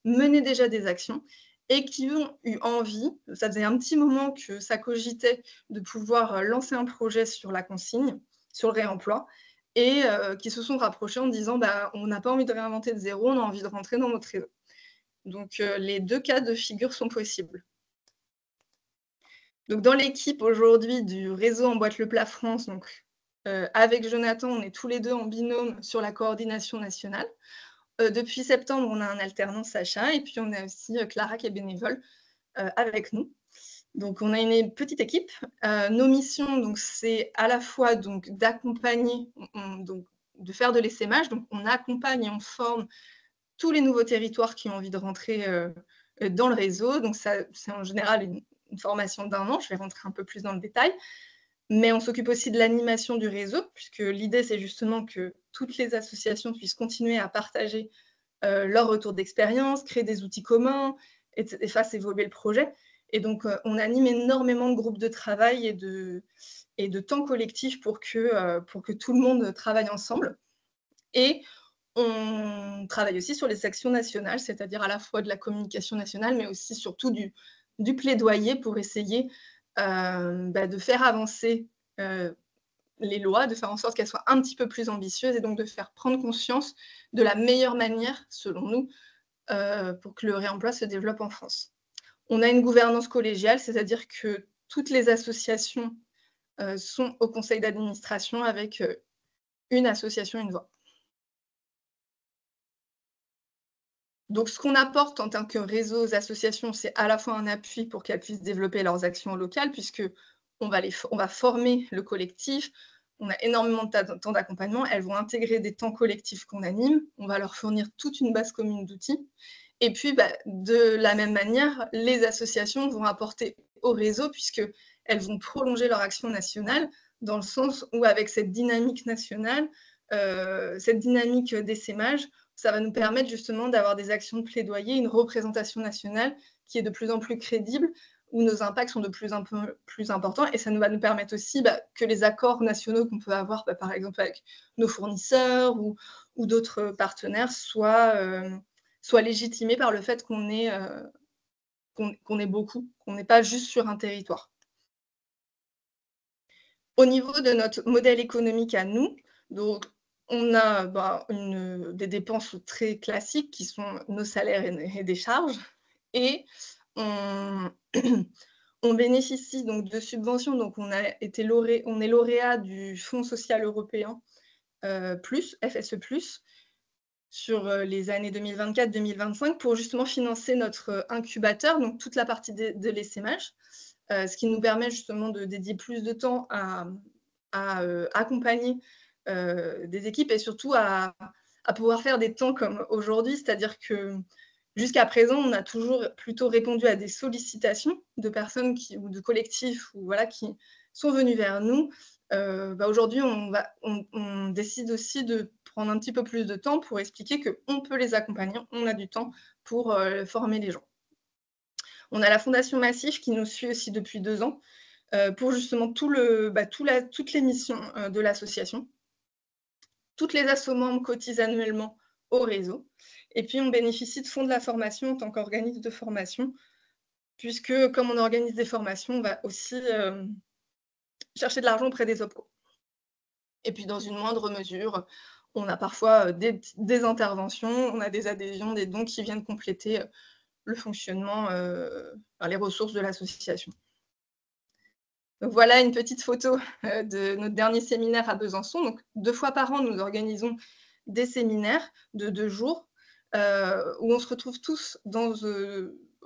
menait déjà des actions et qui ont eu envie, ça faisait un petit moment que ça cogitait de pouvoir lancer un projet sur la consigne, sur le réemploi, et qui se sont rapprochés en disant on n'a pas envie de réinventer de zéro, on a envie de rentrer dans notre réseau. Donc les 2 cas de figure sont possibles. Donc dans l'équipe aujourd'hui du réseau Emboîte le Plat France, donc, avec Jonathan, on est tous les 2 en binôme sur la coordination nationale. Depuis septembre, on a un alternant, Sacha, et puis on a aussi Clara qui est bénévole avec nous. Donc, on a une petite équipe. Nos missions, c'est à la fois d'accompagner, de faire de l'essaimage. Donc, on accompagne et on forme tous les nouveaux territoires qui ont envie de rentrer dans le réseau. Donc, ça, c'est en général une formation d'1 an. Je vais rentrer un peu plus dans le détail. Mais on s'occupe aussi de l'animation du réseau, puisque l'idée, c'est justement que toutes les associations puissent continuer à partager leur retour d'expérience, créer des outils communs et fasse évoluer le projet. Et donc, on anime énormément de groupes de travail et de temps collectif pour que tout le monde travaille ensemble. Et on travaille aussi sur les actions nationales, c'est-à-dire à la fois de la communication nationale, mais aussi surtout du plaidoyer pour essayer de faire avancer les lois, de faire en sorte qu'elles soient un petit peu plus ambitieuses et donc de faire prendre conscience de la meilleure manière, selon nous, pour que le réemploi se développe en France. On a une gouvernance collégiale, c'est-à-dire que toutes les associations sont au conseil d'administration avec une association, une voix. Donc, ce qu'on apporte en tant que réseau aux associations, c'est à la fois un appui pour qu'elles puissent développer leurs actions locales, puisqu'on va former le collectif, on a énormément de temps d'accompagnement, elles vont intégrer des temps collectifs qu'on anime, on va leur fournir toute une base commune d'outils. Et puis, de la même manière, les associations vont apporter au réseau, puisqu'elles vont prolonger leur action nationale, dans le sens où, avec cette dynamique nationale, cette dynamique d'essaimage, ça va nous permettre justement d'avoir des actions de plaidoyer, une représentation nationale qui est de plus en plus crédible, où nos impacts sont de plus en plus importants, et ça va nous permettre aussi que les accords nationaux qu'on peut avoir, par exemple avec nos fournisseurs ou d'autres partenaires, soient légitimés par le fait qu'on est beaucoup, qu'on n'est pas juste sur un territoire. Au niveau de notre modèle économique à nous, donc on a des dépenses très classiques qui sont nos salaires et des charges, et on bénéficie donc de subventions. Donc on est lauréat du Fonds social européen FSE+, sur les années 2024-2025 pour justement financer notre incubateur, donc toute la partie de l'essaimage, ce qui nous permet justement de dédier plus de temps à accompagner des équipes et surtout à pouvoir faire des temps comme aujourd'hui, c'est-à-dire que jusqu'à présent, on a toujours plutôt répondu à des sollicitations de personnes ou de collectifs qui sont venus vers nous. Aujourd'hui, on décide aussi de prendre un petit peu plus de temps pour expliquer qu'on peut les accompagner, on a du temps pour former les gens. On a la Fondation Massif qui nous suit aussi depuis 2 ans pour justement toutes les missions de l'association. Toutes les assos membres cotisent annuellement au réseau. Et puis, on bénéficie de fonds de la formation en tant qu'organisme de formation, puisque comme on organise des formations, on va aussi chercher de l'argent auprès des OPCO. Et puis, dans une moindre mesure, On a parfois des interventions, on a des adhésions, des dons qui viennent compléter le fonctionnement, les ressources de l'association. Donc voilà une petite photo de notre dernier séminaire à Besançon. Donc 2 fois par an, nous organisons des séminaires de 2 jours où on se retrouve tous dans,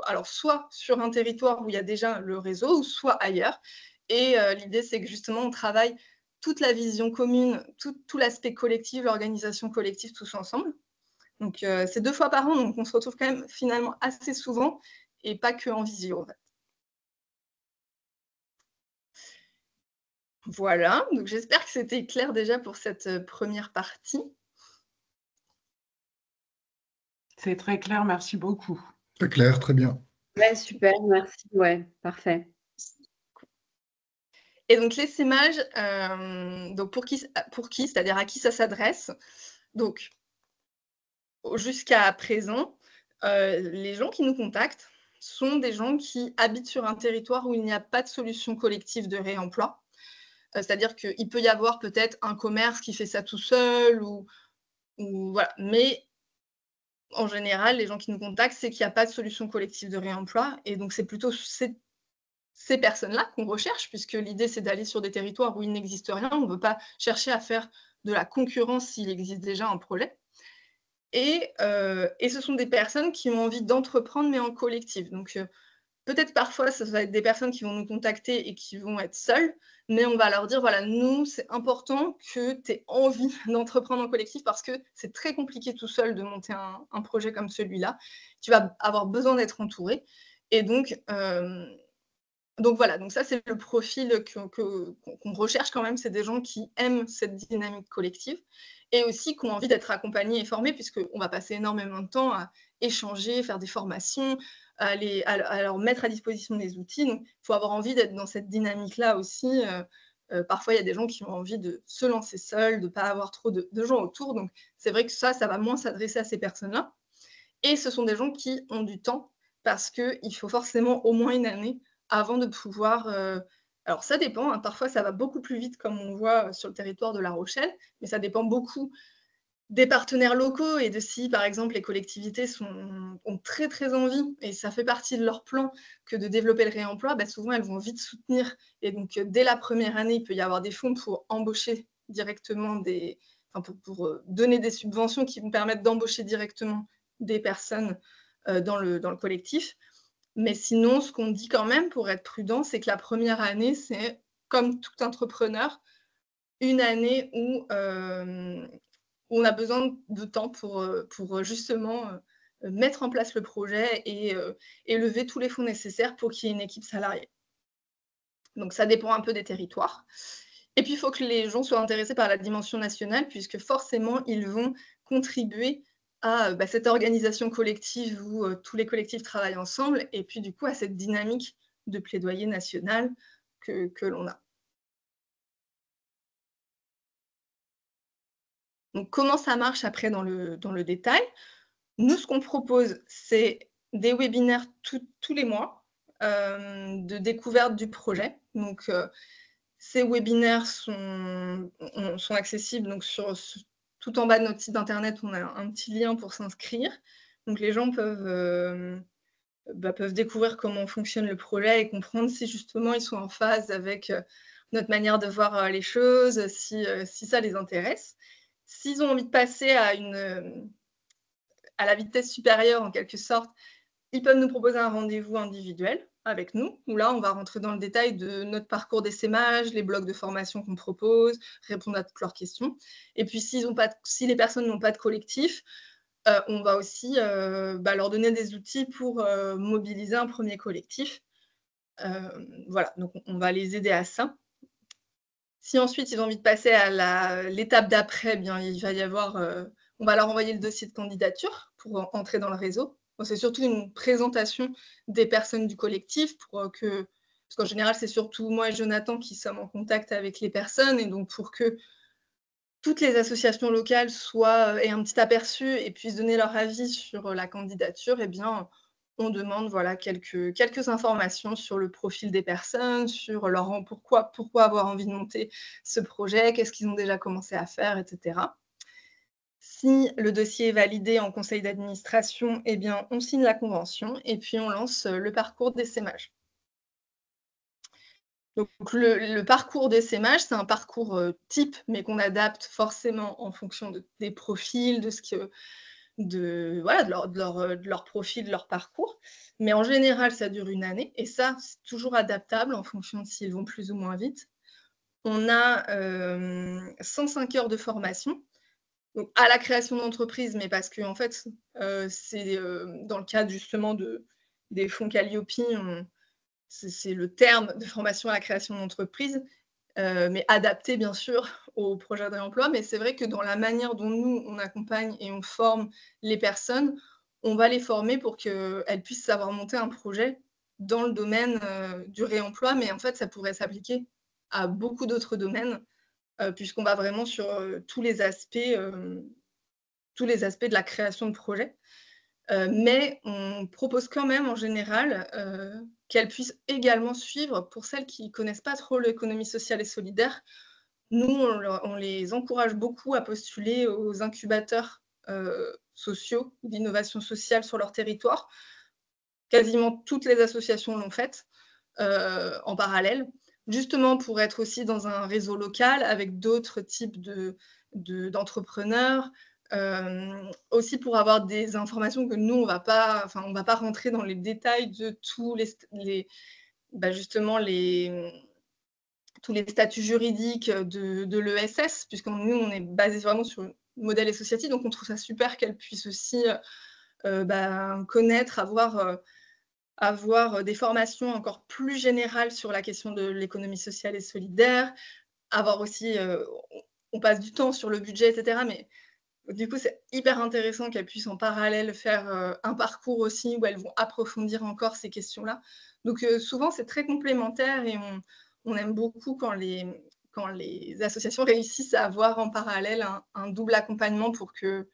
alors soit sur un territoire où il y a déjà le réseau, ou soit ailleurs. Et l'idée, c'est que justement, on travaille toute la vision commune, tout l'aspect collectif, l'organisation collective, tous ensemble. Donc c'est 2 fois par an, donc on se retrouve quand même finalement assez souvent et pas que en visio, en fait. Voilà, donc j'espère que c'était clair déjà pour cette première partie. C'est très clair, merci beaucoup. Très clair, très bien. Ouais, super, merci. Ouais, parfait. Et donc l'essaimage, donc pour qui, c'est-à-dire à qui ça s'adresse? Donc jusqu'à présent, les gens qui nous contactent sont des gens qui habitent sur un territoire où il n'y a pas de solution collective de réemploi. C'est-à-dire qu'il peut y avoir peut-être un commerce qui fait ça tout seul ou voilà. Mais en général, les gens qui nous contactent, c'est qu'il n'y a pas de solution collective de réemploi. Et donc, c'est plutôt ces personnes-là qu'on recherche, puisque l'idée, c'est d'aller sur des territoires où il n'existe rien. On ne veut pas chercher à faire de la concurrence s'il existe déjà un projet. Et ce sont des personnes qui ont envie d'entreprendre, mais en collectif. Donc, peut-être parfois, ça va être des personnes qui vont nous contacter et qui vont être seules, mais on va leur dire, voilà, nous, c'est important que tu aies envie d'entreprendre en collectif parce que c'est très compliqué tout seul de monter un projet comme celui-là. Tu vas avoir besoin d'être entouré. Et donc voilà, donc ça, c'est le profil qu'on recherche quand même. C'est des gens qui aiment cette dynamique collective et aussi qui ont envie d'être accompagnés et formés, puisqu'on va passer énormément de temps à échanger, faire des formations, à leur mettre à disposition des outils. Donc, il faut avoir envie d'être dans cette dynamique-là aussi. Parfois, il y a des gens qui ont envie de se lancer seuls, de ne pas avoir trop de gens autour. Donc, c'est vrai que ça va moins s'adresser à ces personnes-là. Et ce sont des gens qui ont du temps parce qu'il faut forcément au moins une année avant de pouvoir... alors, ça dépend. Hein, parfois, ça va beaucoup plus vite, comme on voit sur le territoire de La Rochelle, mais ça dépend beaucoup des partenaires locaux et de si, par exemple, les collectivités ont très, très envie, et ça fait partie de leur plan, que de développer le réemploi, souvent, elles vont vite soutenir. Et donc, dès la première année, il peut y avoir des fonds pour embaucher directement pour donner des subventions qui vont permettre d'embaucher directement des personnes dans le collectif. Mais sinon, ce qu'on dit quand même, pour être prudent, c'est que la première année, c'est, comme tout entrepreneur, une année où on a besoin de temps pour justement mettre en place le projet et lever tous les fonds nécessaires pour qu'il y ait une équipe salariée. Donc, ça dépend un peu des territoires. Et puis, il faut que les gens soient intéressés par la dimension nationale, puisque forcément, ils vont contribuer à cette organisation collective où tous les collectifs travaillent ensemble, et puis du coup, à cette dynamique de plaidoyer national que l'on a. Donc, comment ça marche après dans le détail? Nous, ce qu'on propose, c'est des webinaires tous les mois de découverte du projet. Donc, ces webinaires sont accessibles donc tout en bas de notre site internet. On a un petit lien pour s'inscrire. Donc, les gens peuvent découvrir comment fonctionne le projet et comprendre si justement ils sont en phase avec notre manière de voir les choses, si ça les intéresse. S'ils ont envie de passer à la vitesse supérieure, en quelque sorte, ils peuvent nous proposer un rendez-vous individuel avec nous, où là, on va rentrer dans le détail de notre parcours d'essaimage, les blocs de formation qu'on propose, répondre à toutes leurs questions. Et puis, si les personnes n'ont pas de collectif, on va aussi leur donner des outils pour mobiliser un premier collectif. Voilà, donc on va les aider à ça. Si ensuite ils ont envie de passer à l'étape d'après, bien il va y avoir, on va leur envoyer le dossier de candidature pour entrer dans le réseau. Donc, c'est surtout une présentation des personnes du collectif parce qu'en général, c'est surtout moi et Jonathan qui sommes en contact avec les personnes, et donc pour que toutes les associations locales aient un petit aperçu et puissent donner leur avis sur la candidature, eh bien, on demande quelques informations sur le profil des personnes, sur pourquoi avoir envie de monter ce projet, qu'est-ce qu'ils ont déjà commencé à faire, etc. Si le dossier est validé en conseil d'administration, eh bien, on signe la convention et puis on lance le parcours d'essaimage. Donc le parcours d'essaimage, c'est un parcours type, mais qu'on adapte forcément en fonction des profils, de leur profil, de leur parcours. Mais en général, ça dure 1 année et ça, c'est toujours adaptable en fonction de s'ils vont plus ou moins vite. On a 105 heures de formation, donc à la création d'entreprise, mais parce qu'en fait, c'est dans le cadre justement des fonds Calliope, c'est le terme de formation à la création d'entreprise, mais adapté bien sûr au projet de réemploi. Mais c'est vrai que dans la manière dont nous, on accompagne et on forme les personnes, on va les former pour qu'elles puissent savoir monter un projet dans le domaine du réemploi, mais en fait, ça pourrait s'appliquer à beaucoup d'autres domaines, puisqu'on va vraiment sur tous les aspects de la création de projet. Mais on propose quand même en général qu'elles puissent également suivre, pour celles qui ne connaissent pas trop l'économie sociale et solidaire, nous, on les encourage beaucoup à postuler aux incubateurs sociaux d'innovation sociale sur leur territoire. Quasiment toutes les associations l'ont fait en parallèle, justement pour être aussi dans un réseau local avec d'autres types d'entrepreneurs, aussi pour avoir des informations que nous, on va pas rentrer dans les détails de tous tous les statuts juridiques de l'ESS, puisque nous, on est basé vraiment sur le modèle associatif, donc on trouve ça super qu'elles puissent aussi connaître, avoir des formations encore plus générales sur la question de l'économie sociale et solidaire, avoir aussi, on passe du temps sur le budget, etc., mais du coup, c'est hyper intéressant qu'elles puissent en parallèle faire un parcours aussi où elles vont approfondir encore ces questions-là. Donc souvent, c'est très complémentaire et on aime beaucoup quand les associations réussissent à avoir en parallèle un double accompagnement pour que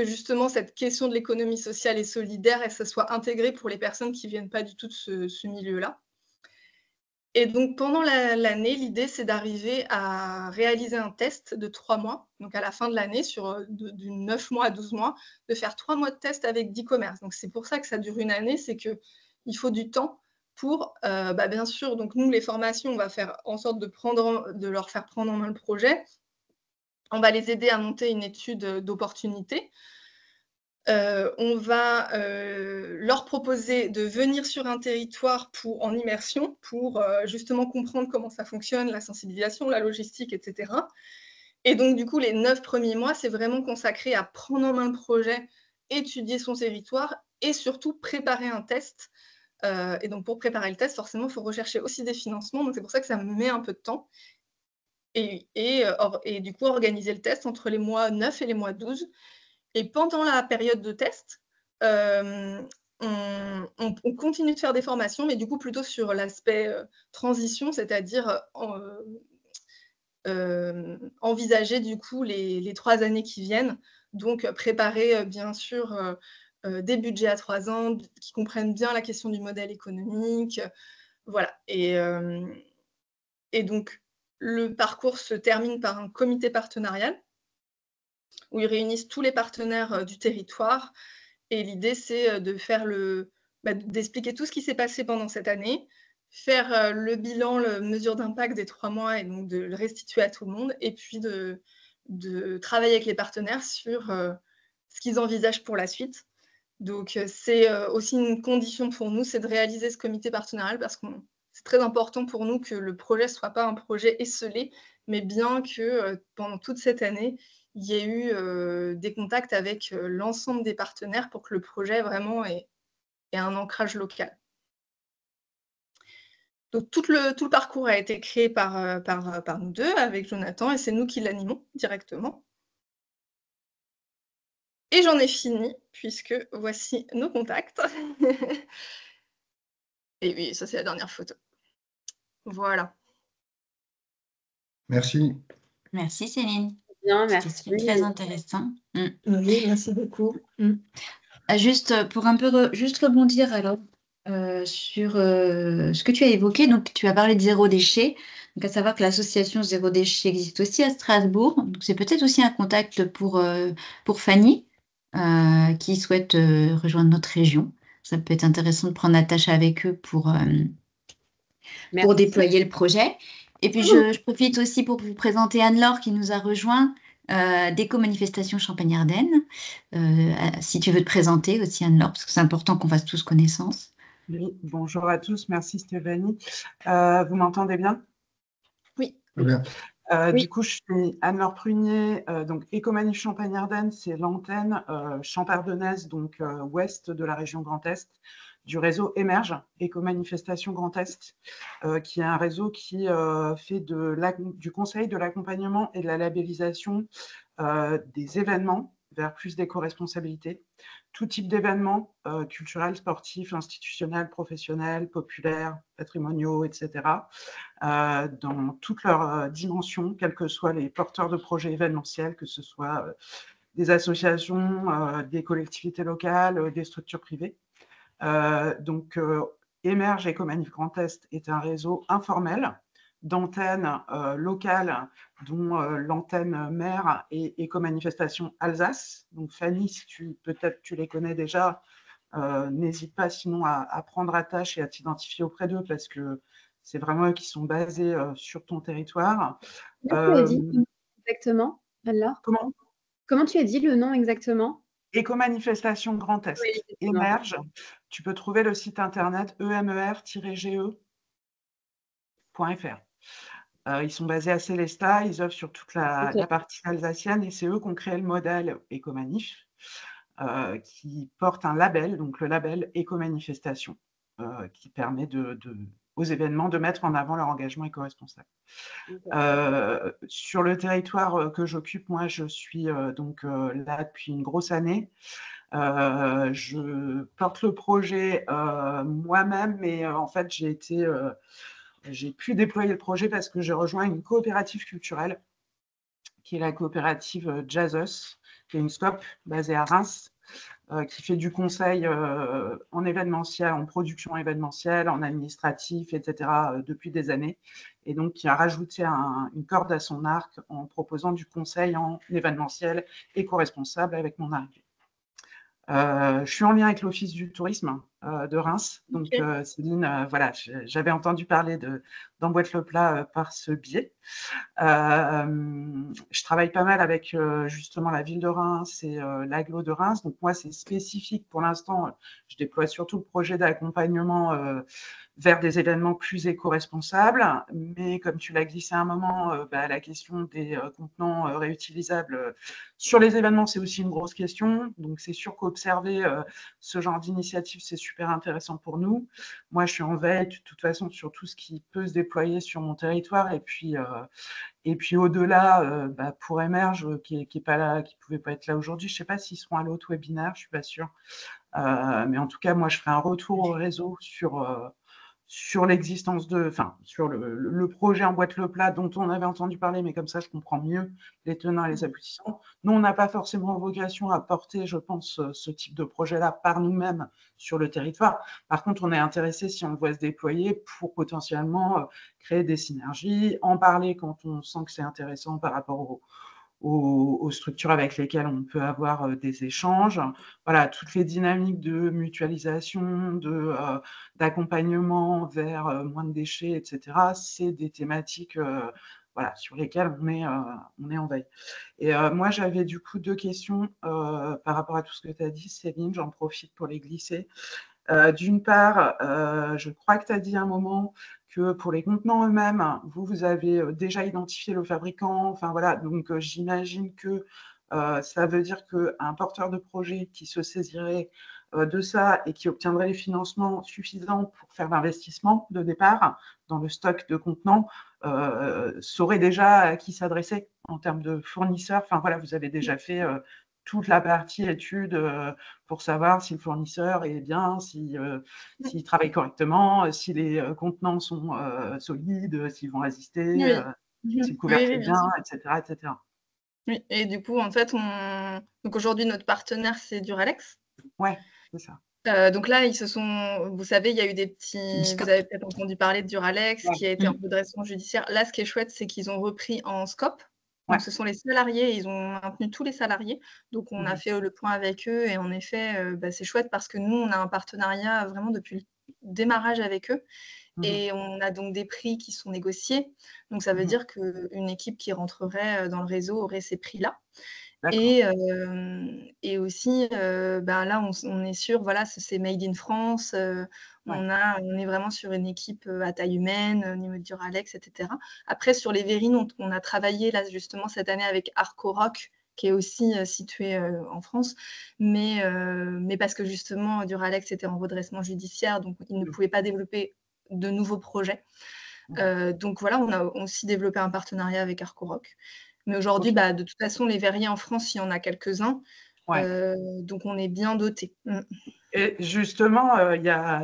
justement cette question de l'économie sociale et solidaire, ça soit intégré pour les personnes qui ne viennent pas du tout de ce milieu-là. Et donc pendant l'année, l'idée, c'est d'arriver à réaliser un test de 3 mois, donc à la fin de l'année, de 9 mois à 12 mois, de faire 3 mois de test avec 10 commerces. Donc c'est pour ça que ça dure 1 année, c'est qu'il faut du temps pour, bien sûr, donc nous, les formations, on va faire en sorte de leur faire prendre en main le projet. On va les aider à monter une étude d'opportunité. On va leur proposer de venir sur un territoire en immersion pour justement comprendre comment ça fonctionne, la sensibilisation, la logistique, etc. Et donc, du coup, les 9 premiers mois, c'est vraiment consacré à prendre en main le projet, étudier son territoire et surtout préparer un test. Et donc, pour préparer le test, forcément, il faut rechercher aussi des financements. Donc, c'est pour ça que ça met un peu de temps. Et du coup, organiser le test entre les mois 9 et les mois 12. Et pendant la période de test, on continue de faire des formations, mais du coup plutôt sur l'aspect transition, c'est-à-dire envisager du coup les 3 années qui viennent. Donc préparer bien sûr des budgets à 3 ans qui comprennent bien la question du modèle économique. Voilà. Et donc le parcours se termine par un comité partenarial où ils réunissent tous les partenaires du territoire. Et l'idée, c'est de faire d'expliquer tout ce qui s'est passé pendant cette année, faire le bilan, la mesure d'impact des 3 mois et donc de le restituer à tout le monde, et puis de travailler avec les partenaires sur ce qu'ils envisagent pour la suite. Donc, c'est aussi une condition pour nous, c'est de réaliser ce comité partenarial parce que c'est très important pour nous que le projet ne soit pas un projet esselé, mais bien que pendant toute cette année, il y ait eu des contacts avec l'ensemble des partenaires pour que le projet vraiment ait un ancrage local. Donc, tout le parcours a été créé par nous deux, avec Jonathan, et c'est nous qui l'animons directement. Et j'en ai fini, puisque voici nos contacts. Et oui, ça, c'est la dernière photo. Voilà. Merci. Merci Céline. Bien, C'était merci. très intéressant. Oui, merci beaucoup. Juste pour un peu juste rebondir alors sur ce que tu as évoqué. Donc, tu as parlé de zéro déchet. Donc, à savoir que l'association Zéro Déchet existe aussi à Strasbourg. Donc, c'est peut-être aussi un contact pour Fanny, qui souhaite rejoindre notre région. Ça peut être intéressant de prendre attache avec eux pour Merci. déployer le projet. Et puis, je profite aussi pour vous présenter Anne-Laure qui nous a rejoint d'Éco-Manifestation Champagne-Ardenne. Si tu veux te présenter aussi, Anne-Laure, parce que c'est important qu'on fasse tous connaissance. Oui, bonjour à tous, merci Stéphanie. Vous m'entendez bien? Oui. Bien. Oui. Du coup, je suis Anne-Laure Prunier, donc Écomanif Champagne-Ardenne, c'est l'antenne champardonnaise, donc ouest de la région Grand Est, du réseau Émerge, Éco-Manifestation Grand Est, qui est un réseau qui fait du conseil, de l'accompagnement et de la labellisation des événements vers plus d'éco-responsabilité. Tout type d'événements culturels, sportifs, institutionnels, professionnels, populaires, patrimoniaux, etc., dans toutes leurs dimensions, quels que soient les porteurs de projets événementiels, que ce soit des associations, des collectivités locales, des structures privées. Donc, Émerge Écomanif Grand Est est un réseau informel d'antennes locales, dont l'antenne mère et Éco-Manifestation Alsace. Donc, Fanny, si peut-être tu les connais déjà, n'hésite pas sinon à prendre attache et à t'identifier auprès d'eux, parce que c'est vraiment eux qui sont basés sur ton territoire. Comment tu as dit exactement, alors? Comment tu as dit le nom exactement? Éco-Manifestation Grand Est, Oui, Émerge. Tu peux trouver le site internet emer-ge.fr. Ils sont basés à Célestat, ils œuvrent sur toute la partie alsacienne et c'est eux qui ont créé le modèle Écomanif, qui porte un label, donc le label Éco-Manifestation, qui permet aux événements de mettre en avant leur engagement éco-responsable. Sur le territoire que j'occupe, moi je suis donc là depuis une grosse année. Je porte le projet moi-même, mais en fait j'ai pu déployer le projet parce que j'ai rejoint une coopérative culturelle qui est la coopérative Jazzus, qui est une SCOP basée à Reims, qui fait du conseil en événementiel, en production événementielle, en administratif, etc. Depuis des années, et donc qui a rajouté une corde à son arc en proposant du conseil en événementiel éco-responsable avec mon arrivée. Je suis en lien avec l'Office du tourisme de Reims. Donc, Céline, voilà, j'avais entendu parler d'Emboîte-le-Plat par ce biais. Je travaille pas mal avec justement la ville de Reims et l'agglo de Reims. Donc, moi, c'est spécifique pour l'instant. Je déploie surtout le projet d'accompagnement vers des événements plus éco-responsables. Mais comme tu l'as glissé à un moment, la question des contenants réutilisables sur les événements, c'est aussi une grosse question. Donc, c'est sûr qu'observer ce genre d'initiative, c'est super intéressant pour nous. Moi, je suis en veille, de toute façon, sur tout ce qui peut se déployer sur mon territoire. Et puis au-delà, pour Émerge, qui est pas là, qui ne pouvait pas être là aujourd'hui, je ne sais pas s'ils seront à l'autre webinaire, je ne suis pas sûre. Mais en tout cas, moi, je ferai un retour au réseau sur l'existence sur le projet Emboîte-le-Plat dont on avait entendu parler, mais comme ça, je comprends mieux les tenants et les aboutissants. Nous, on n'a pas forcément vocation à porter, je pense, ce type de projet-là par nous-mêmes sur le territoire. Par contre, on est intéressé, si on le voit se déployer, pour potentiellement créer des synergies, en parler quand on sent que c'est intéressant par rapport aux structures avec lesquelles on peut avoir des échanges. Voilà, toutes les dynamiques de mutualisation, d'accompagnement vers moins de déchets, etc., c'est des thématiques sur lesquelles on est en veille. Et moi, j'avais du coup 2 questions par rapport à tout ce que tu as dit, Céline, j'en profite pour les glisser. D'une part, je crois que tu as dit à un moment que pour les contenants eux-mêmes, vous avez déjà identifié le fabricant. Enfin voilà, donc j'imagine que ça veut dire qu'un porteur de projet qui se saisirait de ça et qui obtiendrait les financements suffisants pour faire l'investissement de départ dans le stock de contenants saurait déjà à qui s'adresser en termes de fournisseurs. Enfin voilà, vous avez déjà fait toute la partie étude pour savoir si le fournisseur est bien, s'il travaille correctement, si les contenants sont solides, s'ils vont résister, si le couvercle est bien, etc., etc. Oui, et du coup, en fait, donc aujourd'hui, notre partenaire, c'est Duralex. Ouais, c'est ça. Donc là, vous savez, il y a eu des petits, vous avez peut-être entendu parler de Duralex Ouais. qui a été en redressement judiciaire. Là, ce qui est chouette, c'est qu'ils ont repris en SCOP. Ouais. Donc ce sont les salariés, ils ont maintenu tous les salariés. Donc on a fait le point avec eux et en effet, c'est chouette parce que nous, on a un partenariat vraiment depuis le démarrage avec eux. Et on a donc des prix qui sont négociés. Donc ça veut dire qu'une équipe qui rentrerait dans le réseau aurait ces prix-là. Et aussi, là, on est sûr, voilà, c'est made in France. On est vraiment sur une équipe à taille humaine, au niveau de Duralex, etc. Après, sur les verrines, on a travaillé là, justement, cette année avec Arcorock, qui est aussi situé en France, mais parce que justement, Duralex était en redressement judiciaire, donc il ne pouvait pas développer de nouveaux projets. Donc voilà, on a aussi développé un partenariat avec Arcorock. Mais aujourd'hui, de toute façon, les verriers en France, il y en a quelques-uns. Donc, on est bien doté. Et justement,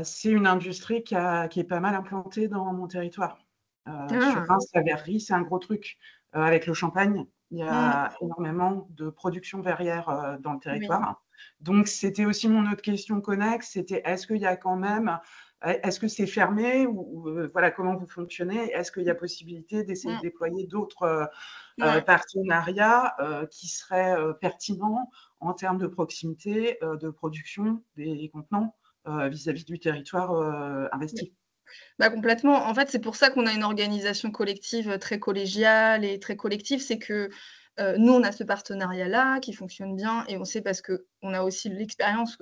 c'est une industrie qui est pas mal implantée dans mon territoire. Sur Reims, la verrerie, c'est un gros truc. Avec le champagne, il y a énormément de production verrière dans le territoire. Donc, c'était aussi mon autre question connexe, c'était est-ce qu'il y a quand même, est-ce que c'est fermé ou voilà, comment vous fonctionnez? Est-ce qu'il y a possibilité d'essayer de déployer d'autres partenariats qui seraient pertinents en termes de proximité de production des contenants vis-à-vis du territoire investi? Complètement. En fait, c'est pour ça qu'on a une organisation collective très collégiale et très collective. C'est que nous, on a ce partenariat-là qui fonctionne bien et on sait parce qu'on a aussi l'expérience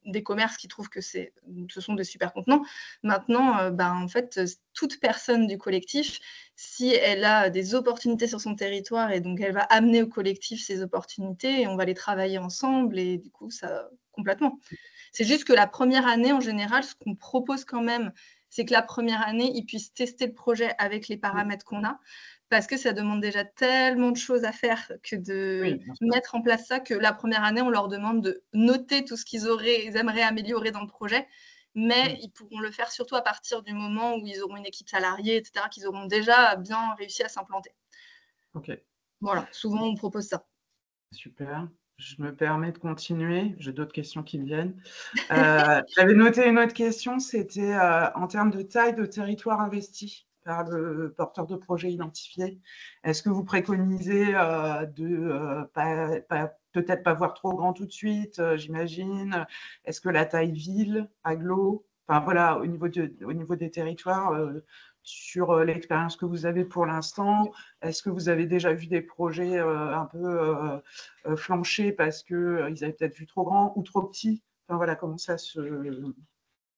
des commerces qui trouvent que ce sont des super contenants. Maintenant, en fait, toute personne du collectif, si elle a des opportunités sur son territoire et donc elle va amener au collectif ces opportunités et on va les travailler ensemble et du coup, ça, complètement. C'est juste que la première année, en général, ce qu'on propose quand même, c'est que la première année, ils puissent tester le projet avec les paramètres qu'on a, parce que ça demande déjà tellement de choses à faire que de mettre en place ça, que la première année, on leur demande de noter tout ce qu'ils aimeraient améliorer dans le projet, mais ils pourront le faire surtout à partir du moment où ils auront une équipe salariée, etc., qu'ils auront déjà bien réussi à s'implanter. Voilà, souvent, on propose ça. Super. Je me permets de continuer. J'ai d'autres questions qui me viennent. J'avais noté une autre question, c'était en termes de taille de territoire investi par le porteur de projet identifié. Est-ce que vous préconisez de peut-être pas voir trop grand tout de suite, j'imagine? Est-ce que la taille ville, agglo, enfin voilà, au niveau des territoires, sur l'expérience que vous avez pour l'instant, est-ce que vous avez déjà vu des projets un peu flancher parce qu'ils avaient peut-être vu trop grand ou trop petit? Enfin voilà, comment ça se...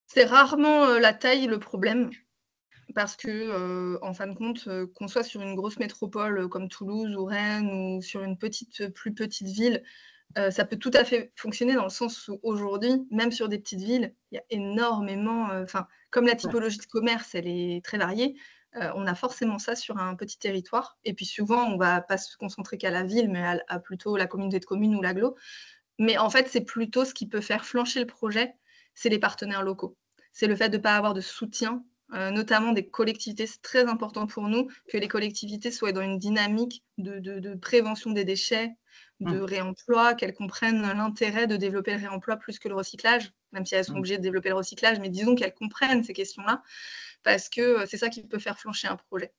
C'est rarement la taille le problème, parce que, en fin de compte, qu'on soit sur une grosse métropole comme Toulouse ou Rennes ou sur une plus petite ville, ça peut tout à fait fonctionner dans le sens où aujourd'hui, même sur des petites villes, il y a énormément, comme la typologie de commerce, elle est très variée, on a forcément ça sur un petit territoire. Et puis souvent, on ne va pas se concentrer qu'à la ville, mais à plutôt la communauté de communes ou l'agglo. Mais en fait, c'est plutôt ce qui peut faire flancher le projet, c'est les partenaires locaux. C'est le fait de ne pas avoir de soutien, notamment des collectivités. C'est très important pour nous que les collectivités soient dans une dynamique de prévention des déchets, de réemploi, qu'elles comprennent l'intérêt de développer le réemploi plus que le recyclage, même si elles sont obligées de développer le recyclage, mais disons qu'elles comprennent ces questions-là, parce que c'est ça qui peut faire flancher un projet.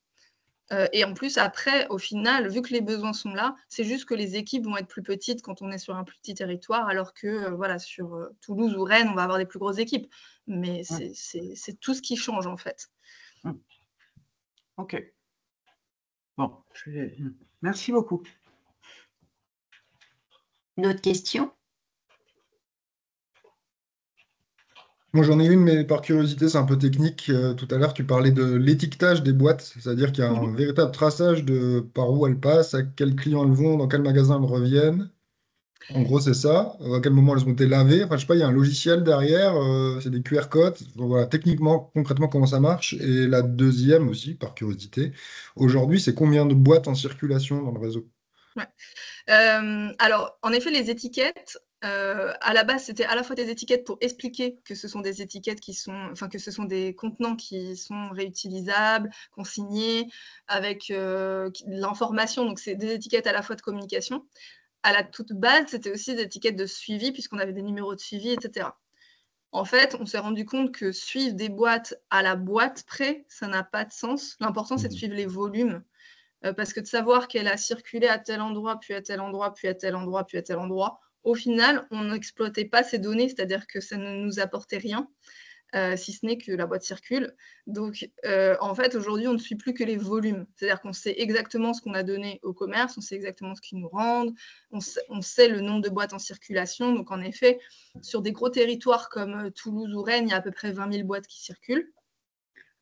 Et en plus, après, au final, vu que les besoins sont là, c'est juste que les équipes vont être plus petites quand on est sur un plus petit territoire, alors que voilà, sur Toulouse ou Rennes, on va avoir des plus grosses équipes. Mais c'est tout ce qui change, en fait. Ok. Bon, merci beaucoup. D'autres questions? Moi, j'en ai une, mais par curiosité, c'est un peu technique. Tout à l'heure, tu parlais de l'étiquetage des boîtes, c'est-à-dire qu'il y a un véritable traçage de par où elles passent, à quels clients elles vont, dans quel magasin elles reviennent. En gros, c'est ça. À quel moment elles ont été lavées. Enfin, je sais pas, il y a un logiciel derrière, c'est des QR codes. Donc, voilà, techniquement, concrètement, comment ça marche. Et la deuxième aussi, par curiosité, aujourd'hui, c'est combien de boîtes en circulation dans le réseau? Alors, en effet, les étiquettes, à la base, c'était à la fois des étiquettes pour expliquer que ce sont des étiquettes que ce sont des contenants qui sont réutilisables, consignés, avec l'information. Donc, c'est des étiquettes à la fois de communication. À la toute base, c'était aussi des étiquettes de suivi, puisqu'on avait des numéros de suivi, etc. En fait, on s'est rendu compte que suivre des boîtes à la boîte près, ça n'a pas de sens. L'important, c'est de suivre les volumes. Parce que de savoir qu'elle a circulé à tel endroit, puis à tel endroit, puis à tel endroit, puis à tel endroit, au final, on n'exploitait pas ces données, c'est-à-dire que ça ne nous apportait rien, si ce n'est que la boîte circule. Donc, en fait, aujourd'hui, on ne suit plus que les volumes. C'est-à-dire qu'on sait exactement ce qu'on a donné au commerce, on sait exactement ce qu'ils nous rendent, on sait le nombre de boîtes en circulation. Donc, en effet, sur des gros territoires comme Toulouse ou Rennes, il y a à peu près 20 000 boîtes qui circulent.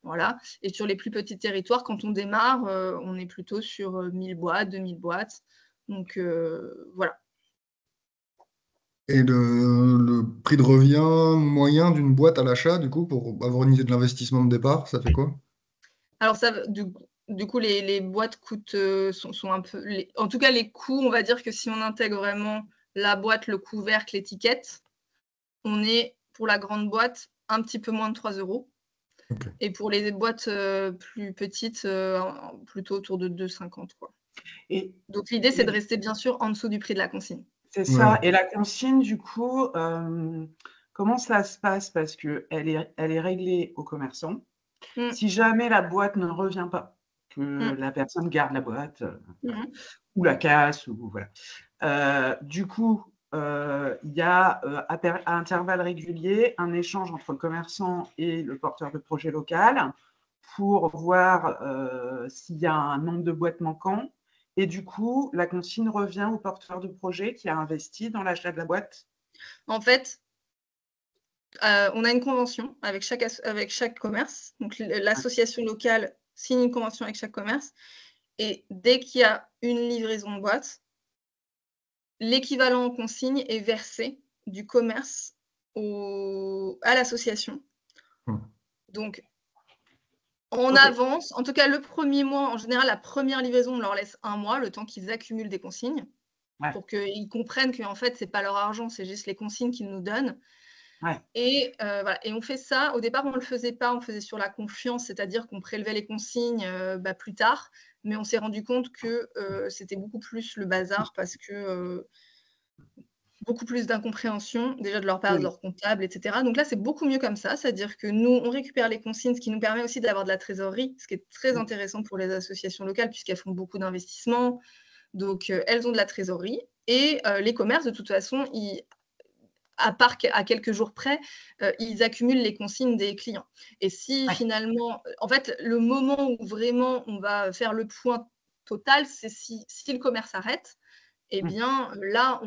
Voilà. Et sur les plus petits territoires, quand on démarre, on est plutôt sur 1000 boîtes, 2000 boîtes. Donc, voilà. Et le prix de revient moyen d'une boîte à l'achat, du coup, pour avoir une idée de l'investissement de départ, ça fait quoi? Alors, du coup, les boîtes coûtent, sont un peu... En tout cas, les coûts, on va dire que si on intègre vraiment la boîte, le couvercle, l'étiquette, on est, pour la grande boîte, un petit peu moins de 3 €. Ok. Et pour les boîtes plus petites, plutôt autour de 2,50 €, quoi. Et Donc, l'idée, c'est de rester, bien sûr, en dessous du prix de la consigne. c'est ça. Ouais. Et la consigne, du coup, comment ça se passe? Parce qu'elle est réglée aux commerçants. Mm. Si jamais la boîte ne revient pas, que Mm. la personne garde la boîte, Mhm. ou la casse, ou voilà. Du coup, il y a à intervalles réguliers un échange entre le commerçant et le porteur de projet local pour voir s'il y a un nombre de boîtes manquant. Et du coup, la consigne revient au porteur de projet qui a investi dans l'achat de la boîte. En fait, on a une convention avec chaque commerce. Donc, l'association locale signe une convention avec chaque commerce. Et dès qu'il y a une livraison de boîte, l'équivalent en consigne est versé du commerce à l'association. Donc, on avance. En tout cas, le premier mois, en général, la première livraison, on leur laisse 1 mois, le temps qu'ils accumulent des consignes, pour qu'ils comprennent qu'en fait, ce n'est pas leur argent, c'est juste les consignes qu'ils nous donnent. Ouais. Et voilà. Et on fait ça. Au départ, on ne le faisait pas, on faisait sur la confiance, c'est-à-dire qu'on prélevait les consignes plus tard, mais on s'est rendu compte que c'était beaucoup plus le bazar parce que beaucoup plus d'incompréhension, déjà de leur part, de leur comptable, etc. Donc là, c'est beaucoup mieux comme ça, c'est-à-dire que nous, on récupère les consignes, ce qui nous permet aussi d'avoir de la trésorerie, ce qui est très intéressant pour les associations locales puisqu'elles font beaucoup d'investissements. Donc, elles ont de la trésorerie. Et les commerces, de toute façon, à part à quelques jours près, ils accumulent les consignes des clients. Et si finalement, en fait, le moment où vraiment on va faire le point total, c'est si le commerce arrête, eh bien là,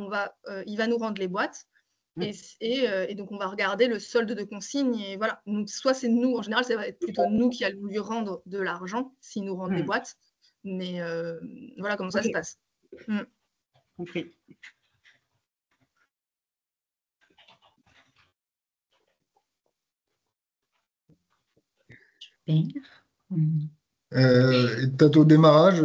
il va nous rendre les boîtes. Et donc, on va regarder le solde de consignes. Et voilà. Donc, soit c'est nous, en général, ça va être plutôt nous qui allons lui rendre de l'argent s'ils nous rendent des boîtes. Mais voilà comment ça se passe. Compris. Et peut-être au démarrage,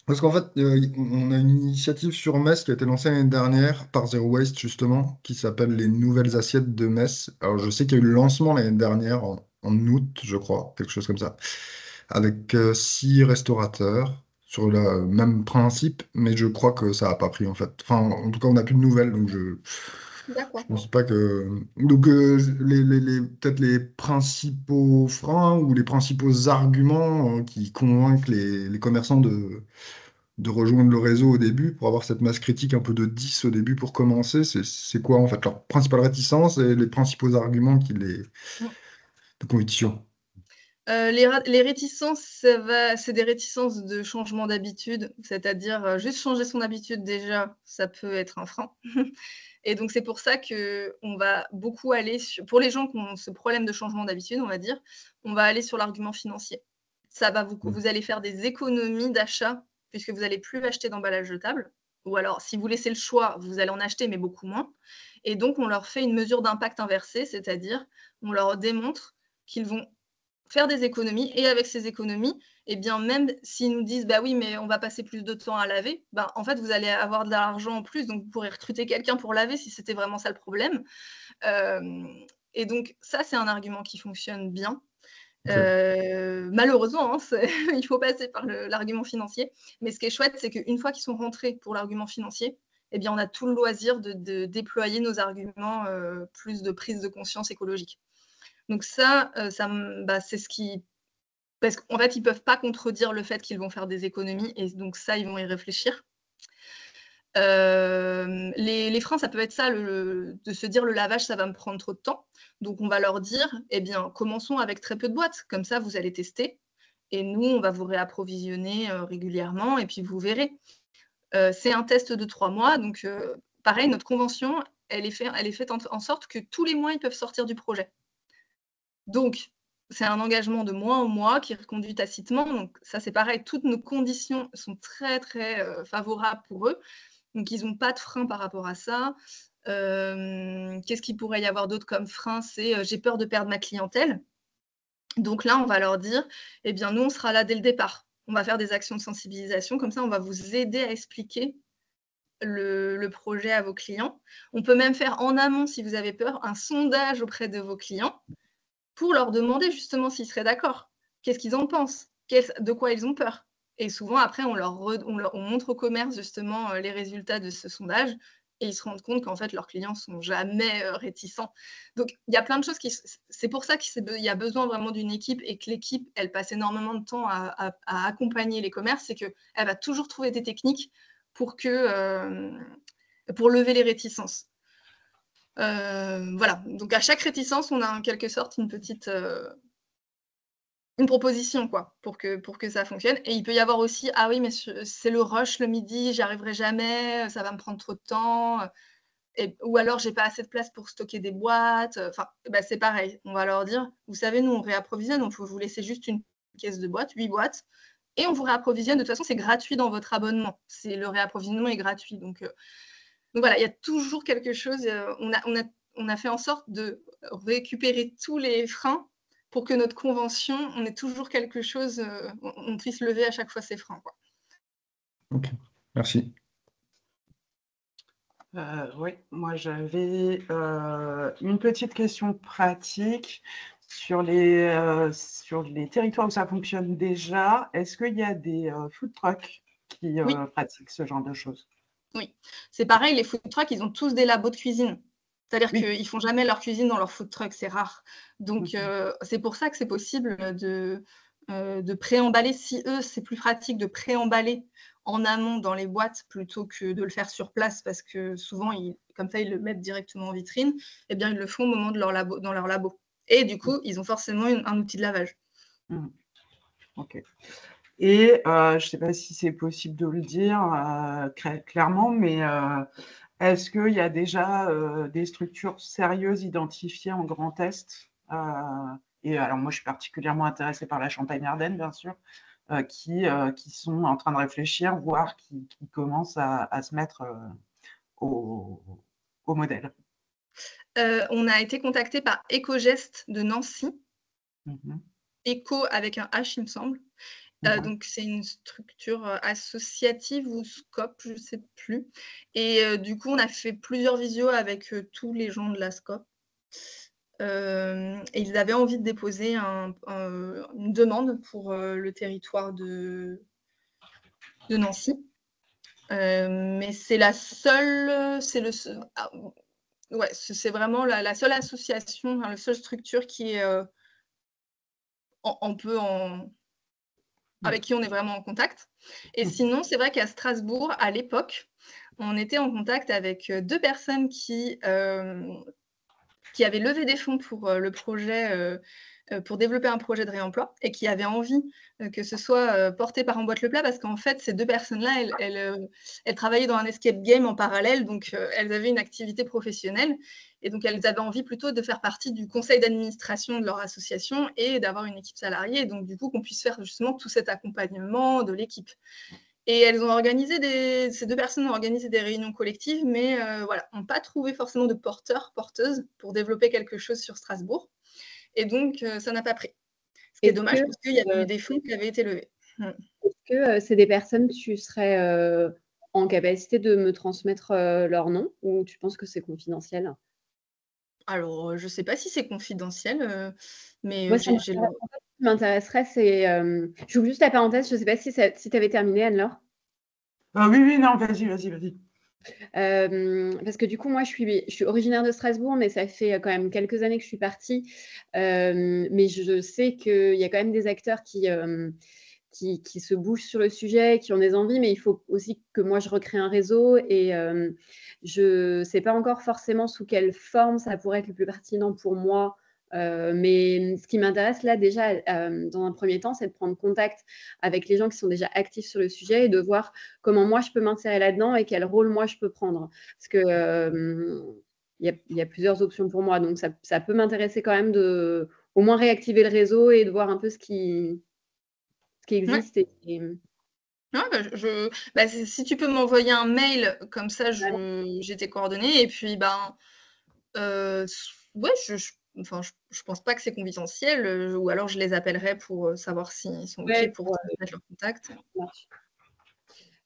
parce qu'en fait, on a une initiative sur Metz qui a été lancée l'année dernière par Zero Waste, justement, qui s'appelle les nouvelles assiettes de Metz. Alors, je sais qu'il y a eu le lancement l'année dernière, en août, je crois, quelque chose comme ça, avec 6 restaurateurs sur le même principe, mais je crois que ça n'a pas pris, en fait. Enfin, en tout cas, on n'a plus de nouvelles, donc je pense pas que... Donc, peut-être les principaux freins ou les principaux arguments qui convainquent les commerçants de rejoindre le réseau au début pour avoir cette masse critique un peu de 10 au début pour commencer, c'est quoi en fait leur principale réticence et les principaux arguments de conviction? Les réticences, c'est des réticences de changement d'habitude, c'est-à-dire juste changer son habitude déjà, ça peut être un frein. Et donc, c'est pour ça qu'on va beaucoup aller pour les gens qui ont ce problème de changement d'habitude, on va dire, on va aller sur l'argument financier. Ça va vous allez faire des économies d'achat puisque vous n'allez plus acheter d'emballage jetable. Ou alors, si vous laissez le choix, vous allez en acheter, mais beaucoup moins. Et donc, on leur fait une mesure d'impact inversée, c'est-à-dire on leur démontre qu'ils vont faire des économies. Et avec ces économies, eh bien, même s'ils nous disent bah oui, mais on va passer plus de temps à laver, bah, en fait, vous allez avoir de l'argent en plus, donc vous pourrez recruter quelqu'un pour laver si c'était vraiment ça le problème. Et donc, ça, c'est un argument qui fonctionne bien. Malheureusement, il faut passer par l'argument financier. Mais ce qui est chouette, c'est qu'une fois qu'ils sont rentrés pour l'argument financier, eh bien, on a tout le loisir de déployer nos arguments, plus de prise de conscience écologique. Donc ça, c'est ce qui... Parce qu'en fait, ils ne peuvent pas contredire le fait qu'ils vont faire des économies, et donc ça, ils vont y réfléchir. Les freins, ça peut être ça, de se dire le lavage, ça va me prendre trop de temps. Donc, on va leur dire, eh bien, commençons avec très peu de boîtes. Comme ça, vous allez tester. Et nous, on va vous réapprovisionner régulièrement, et puis vous verrez. C'est un test de 3 mois. Donc, pareil, notre convention, elle est faite en sorte que tous les mois, ils peuvent sortir du projet. Donc, c'est un engagement de mois en mois qui est reconduit tacitement. Donc, ça, c'est pareil. Toutes nos conditions sont très, très favorables pour eux. Donc, ils n'ont pas de frein par rapport à ça. Qu'est-ce qu'il pourrait y avoir d'autre comme frein? C'est j'ai peur de perdre ma clientèle. Donc là, on va leur dire, eh bien, nous, on sera là dès le départ. On va faire des actions de sensibilisation. Comme ça, on va vous aider à expliquer le projet à vos clients. On peut même faire en amont, si vous avez peur, un sondage auprès de vos clients pour leur demander justement s'ils seraient d'accord. Qu'est-ce qu'ils en pensent? De quoi ils ont peur? Et souvent, après, on montre au commerce justement les résultats de ce sondage, et ils se rendent compte qu'en fait, leurs clients ne sont jamais réticents. Donc, il y a plein de choses c'est pour ça qu'il y a besoin vraiment d'une équipe, et que l'équipe, elle passe énormément de temps à accompagner les commerces, c'est qu'elle va toujours trouver des techniques pour lever les réticences. Voilà, donc à chaque réticence, on a en quelque sorte une petite... une proposition, quoi, pour que ça fonctionne. Et il peut y avoir aussi, ah oui, mais c'est le rush le midi, j'y arriverai jamais, ça va me prendre trop de temps, ou alors j'ai pas assez de place pour stocker des boîtes. Enfin, c'est pareil, on va leur dire, vous savez, nous on réapprovisionne, on peut vous laisser juste une caisse de boîtes, 8 boîtes, et on vous réapprovisionne. De toute façon, c'est gratuit dans votre abonnement. Le réapprovisionnement est gratuit. Donc voilà, il y a toujours quelque chose. On a fait en sorte de récupérer tous les freins pour que notre convention, on ait toujours quelque chose, on puisse lever à chaque fois ces freins, quoi. Ok, merci. Oui, moi j'avais une petite question pratique sur les territoires où ça fonctionne déjà. Est-ce qu'il y a des food trucks qui Oui. pratiquent ce genre de choses? Oui, c'est pareil, les food trucks, ils ont tous des labos de cuisine. C'est-à-dire Oui. qu'ils ne font jamais leur cuisine dans leur food truck, c'est rare. Donc, c'est pour ça que c'est possible de pré-emballer. Si eux, c'est plus pratique de pré-emballer en amont dans les boîtes plutôt que de le faire sur place, parce que souvent, comme ça, ils le mettent directement en vitrine, eh bien, ils le font au moment de dans leur labo. Et du coup, ils ont forcément un outil de lavage. Ok. Et je ne sais pas si c'est possible de le dire clairement, mais est-ce qu'il y a déjà des structures sérieuses identifiées en Grand Est? Et alors moi, je suis particulièrement intéressée par la Champagne-Ardenne, bien sûr, qui sont en train de réfléchir, voire qui commencent à se mettre au modèle. On a été contacté par Ecogest de Nancy. Eco avec un H, il me semble. Donc, c'est une structure associative ou SCOP, je ne sais plus. Et du coup, on a fait plusieurs visios avec tous les gens de la SCOP. Et ils avaient envie de déposer une demande pour le territoire de Nancy. Mais c'est la seule, c'est vraiment la seule association, la seule structure qui est avec qui on est vraiment en contact. Et sinon, c'est vrai qu'à Strasbourg, à l'époque, on était en contact avec 2 personnes qui avaient levé des fonds pour le projet, pour développer un projet de réemploi, et qui avaient envie que ce soit porté par Emboîte le Plat, parce qu'en fait, ces 2 personnes-là, elles travaillaient dans un escape game en parallèle, donc elles avaient une activité professionnelle, et donc elles avaient envie plutôt de faire partie du conseil d'administration de leur association et d'avoir une équipe salariée, et donc du coup qu'on puisse faire justement tout cet accompagnement de l'équipe. Et ces 2 personnes ont organisé des réunions collectives, mais voilà, n'ont pas trouvé forcément de porteuses pour développer quelque chose sur Strasbourg. Et donc, ça n'a pas pris. Ce qui est dommage, parce qu'il y avait eu des fonds qui avaient été levés. Est-ce que c'est des personnes, tu serais en capacité de me transmettre leur nom, ou tu penses que c'est confidentiel? Alors, je ne sais pas si c'est confidentiel, mais Moi, ce qui m'intéresserait, c'est... j'ouvre juste la parenthèse, je ne sais pas si tu avais terminé, Anne-Laure. Oui, non, vas-y. Parce que du coup, moi, je suis originaire de Strasbourg, mais ça fait quand même quelques années que je suis partie. Mais je sais qu'il y a quand même des acteurs qui se bougent sur le sujet, qui ont des envies, mais il faut aussi que moi, je recrée un réseau et je ne sais pas encore forcément sous quelle forme ça pourrait être le plus pertinent pour moi. Mais ce qui m'intéresse là déjà, dans un premier temps, c'est de prendre contact avec les gens qui sont déjà actifs sur le sujet et de voir comment moi je peux m'insérer là-dedans et quel rôle moi je peux prendre. Parce que il y a plusieurs options pour moi, donc ça peut m'intéresser quand même de au moins réactiver le réseau et de voir un peu ce qui Ouais. existe. Ouais, bah, si tu peux m'envoyer un mail, comme ça j'ai tes coordonnées, et puis ouais, enfin, je pense pas que c'est confidentiel, ou alors je les appellerai pour savoir s'ils sont OK Ouais, pour pour, transmettre leur contact. ça marche.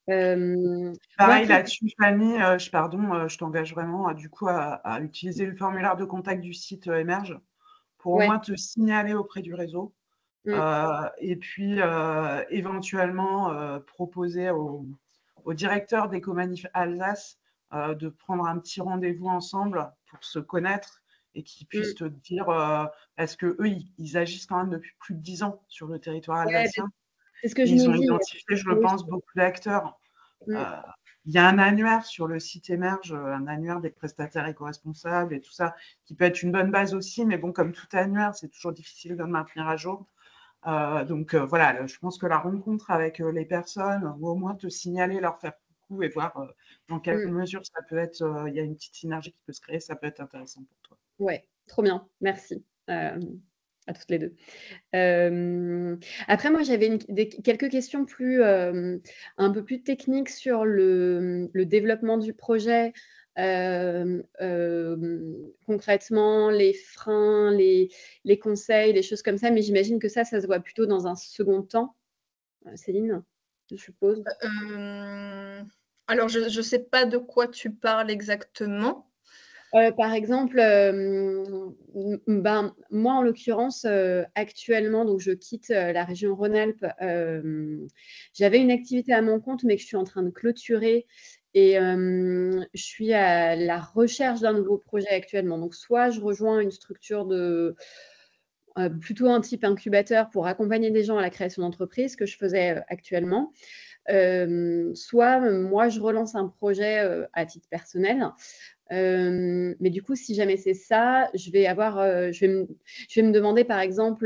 Pareil après, là-dessus, Fanny, je t'engage vraiment du coup à utiliser le formulaire de contact du site Emerge pour au ouais. moins te signaler auprès du réseau. Mm. Et puis éventuellement proposer au directeur d'Ecomanif Alsace de prendre un petit rendez-vous ensemble pour se connaître et qu'ils puissent te dire, parce qu'eux, ils agissent quand même depuis plus de 10 ans sur le territoire Ouais, alsacien. c'est ce que je Ils me ont dis. identifié, je Oui. pense, beaucoup d'acteurs. Mm. Il y a un annuaire sur le site Emerge, un annuaire des prestataires éco-responsables et tout ça, qui peut être une bonne base aussi, mais bon, comme tout annuaire, c'est toujours difficile de le maintenir à jour. Donc voilà, je pense que la rencontre avec les personnes, ou au moins te signaler, leur faire coucou et voir dans quelle mesure ça peut être, il y a une petite synergie qui peut se créer, ça peut être intéressant pour toi. Ouais, trop bien, merci. À toutes les deux. Après, moi, j'avais quelques questions un peu plus techniques sur le développement du projet. Concrètement, les freins, les conseils, les choses comme ça, mais j'imagine que ça se voit plutôt dans un second temps. Céline, je suppose. Alors, je sais pas de quoi tu parles exactement. Par exemple, moi, en l'occurrence, actuellement, donc je quitte la région Rhône-Alpes. J'avais une activité à mon compte, mais que je suis en train de clôturer. Et je suis à la recherche d'un nouveau projet actuellement. Donc, soit je rejoins une structure plutôt un type incubateur pour accompagner des gens à la création d'entreprise, que je faisais actuellement. Soit moi, je relance un projet à titre personnel. Mais du coup, si jamais c'est ça, je vais me demander, par exemple,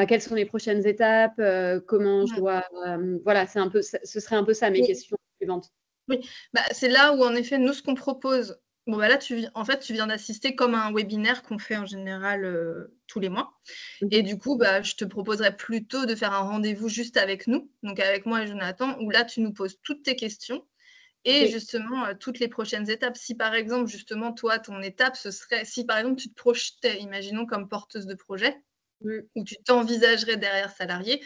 quelles sont les prochaines étapes, comment je dois. Voilà, ce serait un peu ça mes questions suivantes. Oui, c'est là où, en effet, nous, ce qu'on propose. Bon, là, tu viens d'assister comme à un webinaire qu'on fait en général tous les mois. Et du coup, je te proposerais plutôt de faire un rendez-vous juste avec nous, donc avec moi et Jonathan, où là, tu nous poses toutes tes questions et justement toutes les prochaines étapes. Si par exemple, justement, toi, ton étape, ce serait, si par exemple, tu te projetais, imaginons, comme porteuse de projet, où tu t'envisagerais derrière salarié,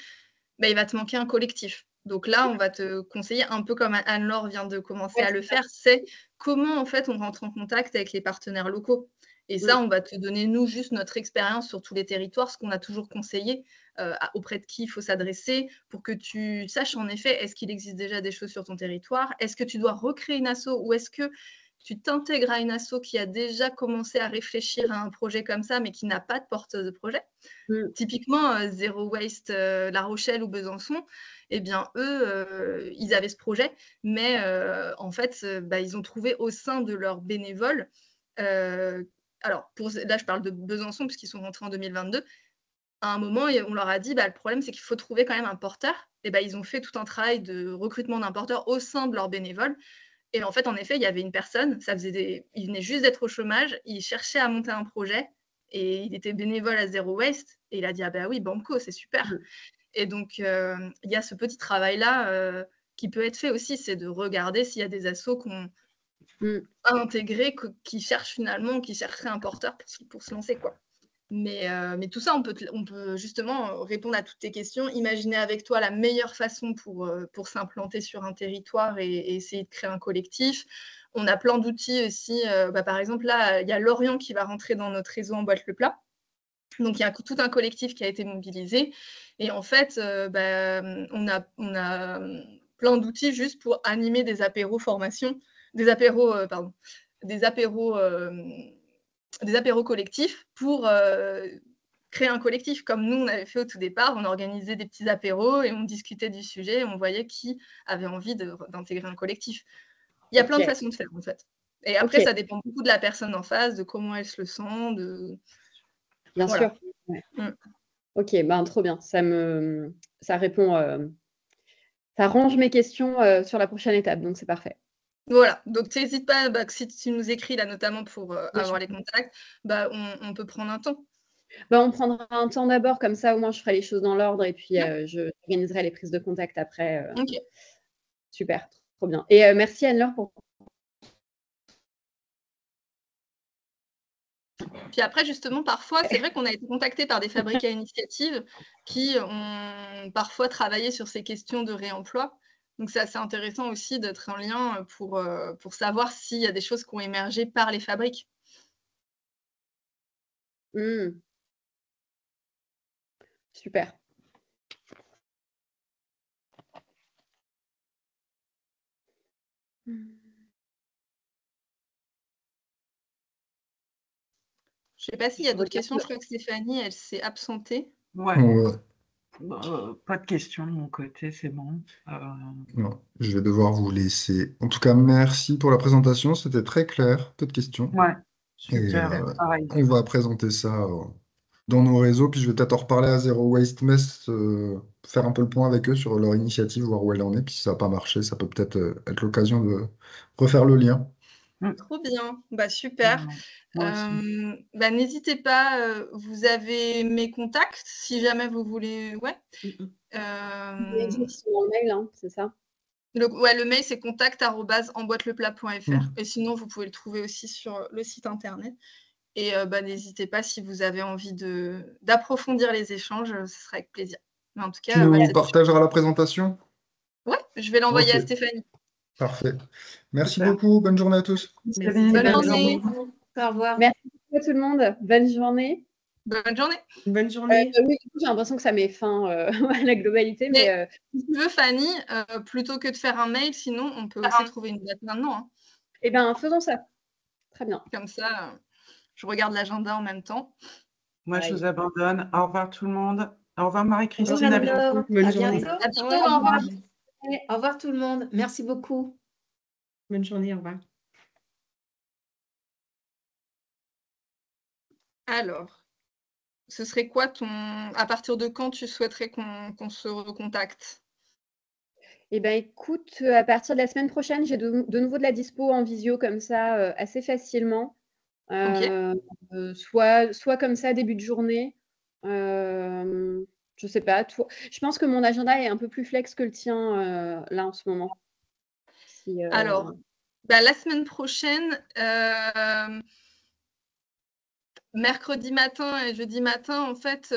il va te manquer un collectif. Donc là, on va te conseiller, un peu comme Anne-Laure vient de commencer à le faire, c'est comment en fait on rentre en contact avec les partenaires locaux. Et ça, on va te donner, nous, juste notre expérience sur tous les territoires, ce qu'on a toujours conseillé, auprès de qui il faut s'adresser, pour que tu saches en effet, est-ce qu'il existe déjà des choses sur ton territoire? Est-ce que tu dois recréer une asso, ou est-ce que tu t'intègres à une asso qui a déjà commencé à réfléchir à un projet comme ça, mais qui n'a pas de porteuse de projet? Typiquement, Zero Waste La Rochelle ou Besançon, eh bien, eux, ils avaient ce projet, mais en fait, ils ont trouvé au sein de leurs bénévoles, alors là, je parle de Besançon, puisqu'ils sont rentrés en 2022, à un moment, on leur a dit, le problème, c'est qu'il faut trouver quand même un porteur. Et ils ont fait tout un travail de recrutement d'un porteur au sein de leurs bénévoles. Et en fait, en effet, il y avait une personne, il venait juste d'être au chômage, il cherchait à monter un projet, et il était bénévole à Zero Waste, et il a dit, ah oui, banco, c'est super. Et donc, il y a ce petit travail-là qui peut être fait aussi, c'est de regarder s'il y a des assos qu'on a intégrés, qui cherchent finalement, qui chercheraient un porteur pour se lancer, quoi. Mais tout ça, on peut justement répondre à toutes tes questions, imaginer avec toi la meilleure façon pour s'implanter sur un territoire et essayer de créer un collectif. On a plein d'outils aussi. Par exemple, là, il y a Lorient qui va rentrer dans notre réseau en boîte le plat. Donc, il y a tout un collectif qui a été mobilisé. Et en fait, on a plein d'outils juste pour animer des apéros formations des apéros, des apéros collectifs pour créer un collectif. Comme nous, on avait fait au tout départ, on organisait des petits apéros et on discutait du sujet et on voyait qui avait envie d'intégrer un collectif. Il y a plein de façons de faire, en fait. Et après, ça dépend beaucoup de la personne en face, de comment elle se le sent. Bien sûr. Ouais. Ok, trop bien. Ça répond, ça range mes questions sur la prochaine étape, donc c'est parfait. Voilà, donc n'hésite pas, si tu nous écris là, notamment pour avoir les contacts, on peut prendre un temps. On prendra un temps d'abord, comme ça au moins je ferai les choses dans l'ordre et puis je organiserai les prises de contact après. Ok. Super, trop bien. Et merci Anne-Laure pour... Puis après, justement, parfois, c'est vrai qu'on a été contacté par des fabriques à initiative qui ont parfois travaillé sur ces questions de réemploi. Donc, c'est assez intéressant aussi d'être en lien pour savoir s'il y a des choses qui ont émergé par les fabriques. Super. Je ne sais pas s'il y a d'autres questions. Je crois que Stéphanie, elle s'est absentée. Ouais. Pas de questions de mon côté, c'est bon. Non, je vais devoir vous laisser. En tout cas, merci pour la présentation, c'était très clair, peu de questions. Ouais, Et super. Pareil. on va présenter ça dans nos réseaux, puis je vais peut-être en reparler à Zero Waste Mess, faire un peu le point avec eux sur leur initiative, voir où elle en est, puis si ça n'a pas marché, ça peut peut-être être l'occasion de refaire le lien. Trop bien, super. N'hésitez pas, vous avez mes contacts si jamais vous voulez. Les gens qui sont dans le mail, hein, c'est ça? Le mail, c'est contact@emboîteleplat.fr. Et sinon, vous pouvez le trouver aussi sur le site internet. Et n'hésitez pas si vous avez envie d'approfondir les échanges, ce sera avec plaisir. Mais en tout cas, Tu nous partageras la présentation? Ouais, je vais l'envoyer à Stéphanie. Parfait. Merci beaucoup. Bonne journée à tous. Bonne journée. Au revoir. Merci à tout le monde. Bonne journée. Bonne journée. Bonne journée. Oui, j'ai l'impression que ça met fin à la globalité. Mais si tu veux, Fanny, plutôt que de faire un mail, sinon, on peut aussi trouver une date maintenant. Hein. Eh bien, faisons ça. Très bien. Comme ça, je regarde l'agenda en même temps. Moi, je vous abandonne. Au revoir tout le monde. Au revoir Marie-Christine. À bientôt. Bonne journée. À bientôt. Au revoir. Au revoir tout le monde. Merci beaucoup. Bonne journée. Au revoir. Alors, ce serait quoi à partir de quand tu souhaiterais qu'on se recontacte? Eh bien, écoute, à partir de la semaine prochaine, j'ai de nouveau de la dispo en visio comme ça, assez facilement. Soit comme ça, début de journée. Je sais pas. Je pense que mon agenda est un peu plus flex que le tien là en ce moment. Alors, la semaine prochaine, mercredi matin et jeudi matin, en fait,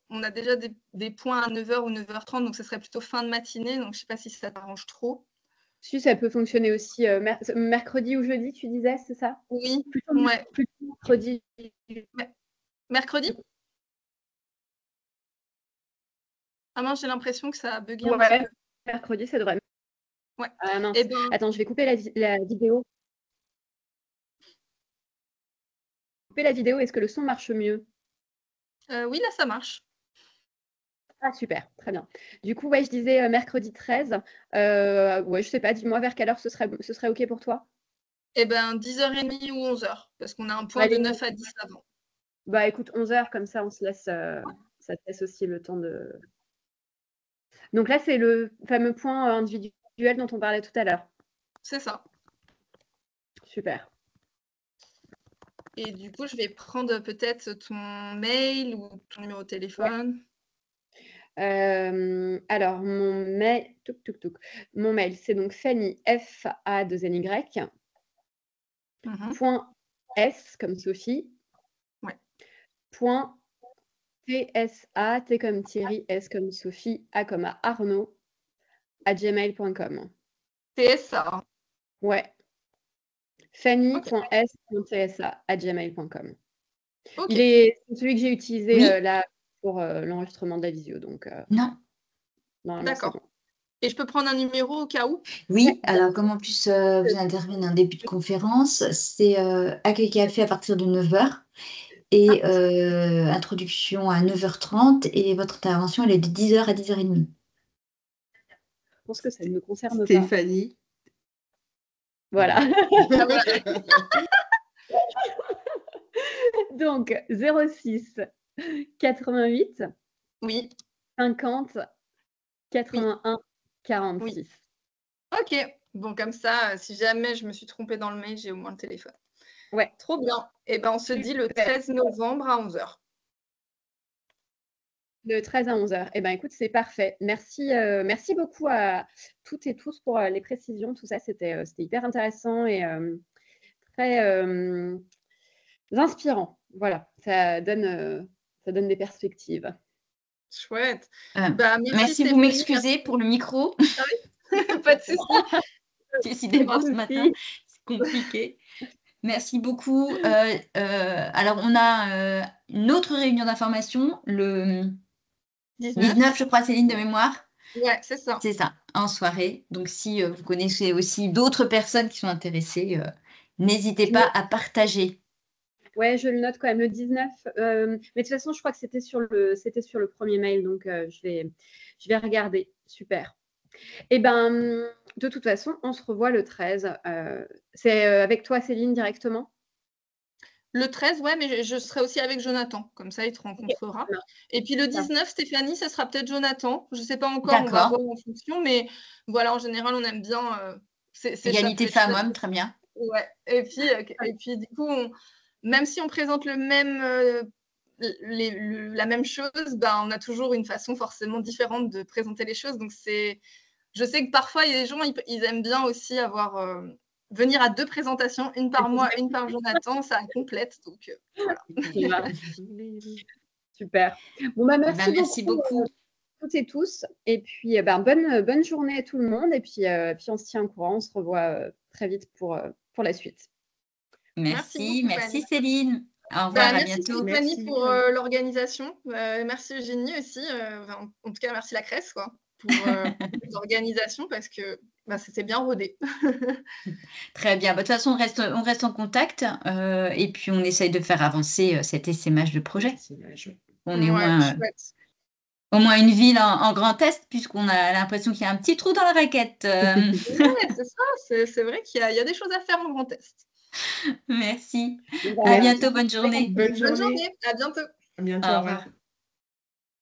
on a déjà des points à 9h ou 9h30, donc ce serait plutôt fin de matinée. Donc, je ne sais pas si ça t'arrange trop. Si, ça peut fonctionner aussi. Mercredi ou jeudi, tu disais, c'est ça? Oui, plutôt mercredi. Mercredi? Ah mince, j'ai l'impression que ça a bugué un petit peu. Mercredi, ça devrait. Ouais. Ah mince. Attends, je vais couper la vidéo. Couper la vidéo, est-ce que le son marche mieux? Oui, là, ça marche. Ah, super, très bien. Du coup, je disais mercredi 13. Je sais pas, dis-moi vers quelle heure ce serait OK pour toi? 10h30 ou 11h, parce qu'on a un point de 9 à 10 avant. Écoute, 11h, comme ça, on se laisse, ça te laisse aussi le temps de... Donc là, c'est le fameux point individuel dont on parlait tout à l'heure. C'est ça. Super. Et du coup, je vais prendre peut-être ton mail ou ton numéro de téléphone. Alors, mon mail, mon mail, c'est donc Fanny, F-A-2-N-Y, point S comme Sophie, point T-S-A, T comme Thierry, S comme Sophie, A comme Arnaud, @gmail.com. TSA. Ouais. Fanny.s.tsa@gmail.com. C'est celui que j'ai utilisé là pour l'enregistrement de la visio. Donc, non. D'accord. Et je peux prendre un numéro au cas où? Oui, alors comme en plus vous intervenez en début de conférence, c'est accueil café à partir de 9h et introduction à 9h30 et votre intervention elle est de 10h à 10h30. Je pense que ça ne me concerne pas. Stéphanie. Voilà. Ah, voilà. Donc 06 88 Oui, 50 81 46. ok. Bon, comme ça, si jamais je me suis trompée dans le mail, j'ai au moins le téléphone. Ouais. Trop bien. Et ben, on se dit le 13 novembre à 11h. De 13 à 11h. Eh ben, écoute, c'est parfait. Merci, merci beaucoup à toutes et tous pour les précisions. Tout ça, c'était hyper intéressant et très inspirant. Voilà, ça donne des perspectives. Chouette. Merci, vous m'excusez pour le micro. Pas de souci. Décidément, ce matin, c'est compliqué. Merci beaucoup. Alors, on a une autre réunion d'information le 19, je crois, Céline, de mémoire. Ouais, c'est ça. C'est ça, en soirée. Donc, si vous connaissez aussi d'autres personnes qui sont intéressées, n'hésitez pas à partager. Ouais, je le note quand même, le 19. Mais de toute façon, je crois que c'était sur le premier mail, donc je vais regarder. Super. Eh ben, de toute façon, on se revoit le 13. C'est avec toi, Céline, directement? Le 13, ouais, mais je serai aussi avec Jonathan. Comme ça, il te rencontrera. Okay. Et puis le 19, Stéphanie, ça sera peut-être Jonathan. Je ne sais pas encore, on va voir en fonction. Mais voilà, en général, on aime bien... Égalité femmes-hommes, très bien. Ouais. Et puis du coup, même si on présente la même chose, on a toujours une façon forcément différente de présenter les choses. Donc, je sais que parfois, il y a des gens, ils aiment bien aussi avoir... venir à 2 présentations, une par moi, une par Jonathan, ça complète. Donc, voilà. Super. Bon, merci beaucoup. Toutes et tous. Et puis, bonne journée à tout le monde. Et puis on se tient au courant. On se revoit très vite pour la suite. Merci Céline. Au revoir, à bientôt. Merci Stéphanie pour l'organisation. Merci Eugénie aussi. En tout cas, merci la Cresse pour l'organisation parce que c'était bien rodé. Très bien. De toute façon, on reste en contact et puis on essaye de faire avancer cet essaimage de projet. On est au moins une ville en Grand Est puisqu'on a l'impression qu'il y a un petit trou dans la raquette. Ouais, c'est ça. C'est vrai qu'il y a des choses à faire en Grand Est. Merci. À bientôt. Bonne journée. Bonne journée. À bientôt. À bientôt. Au revoir.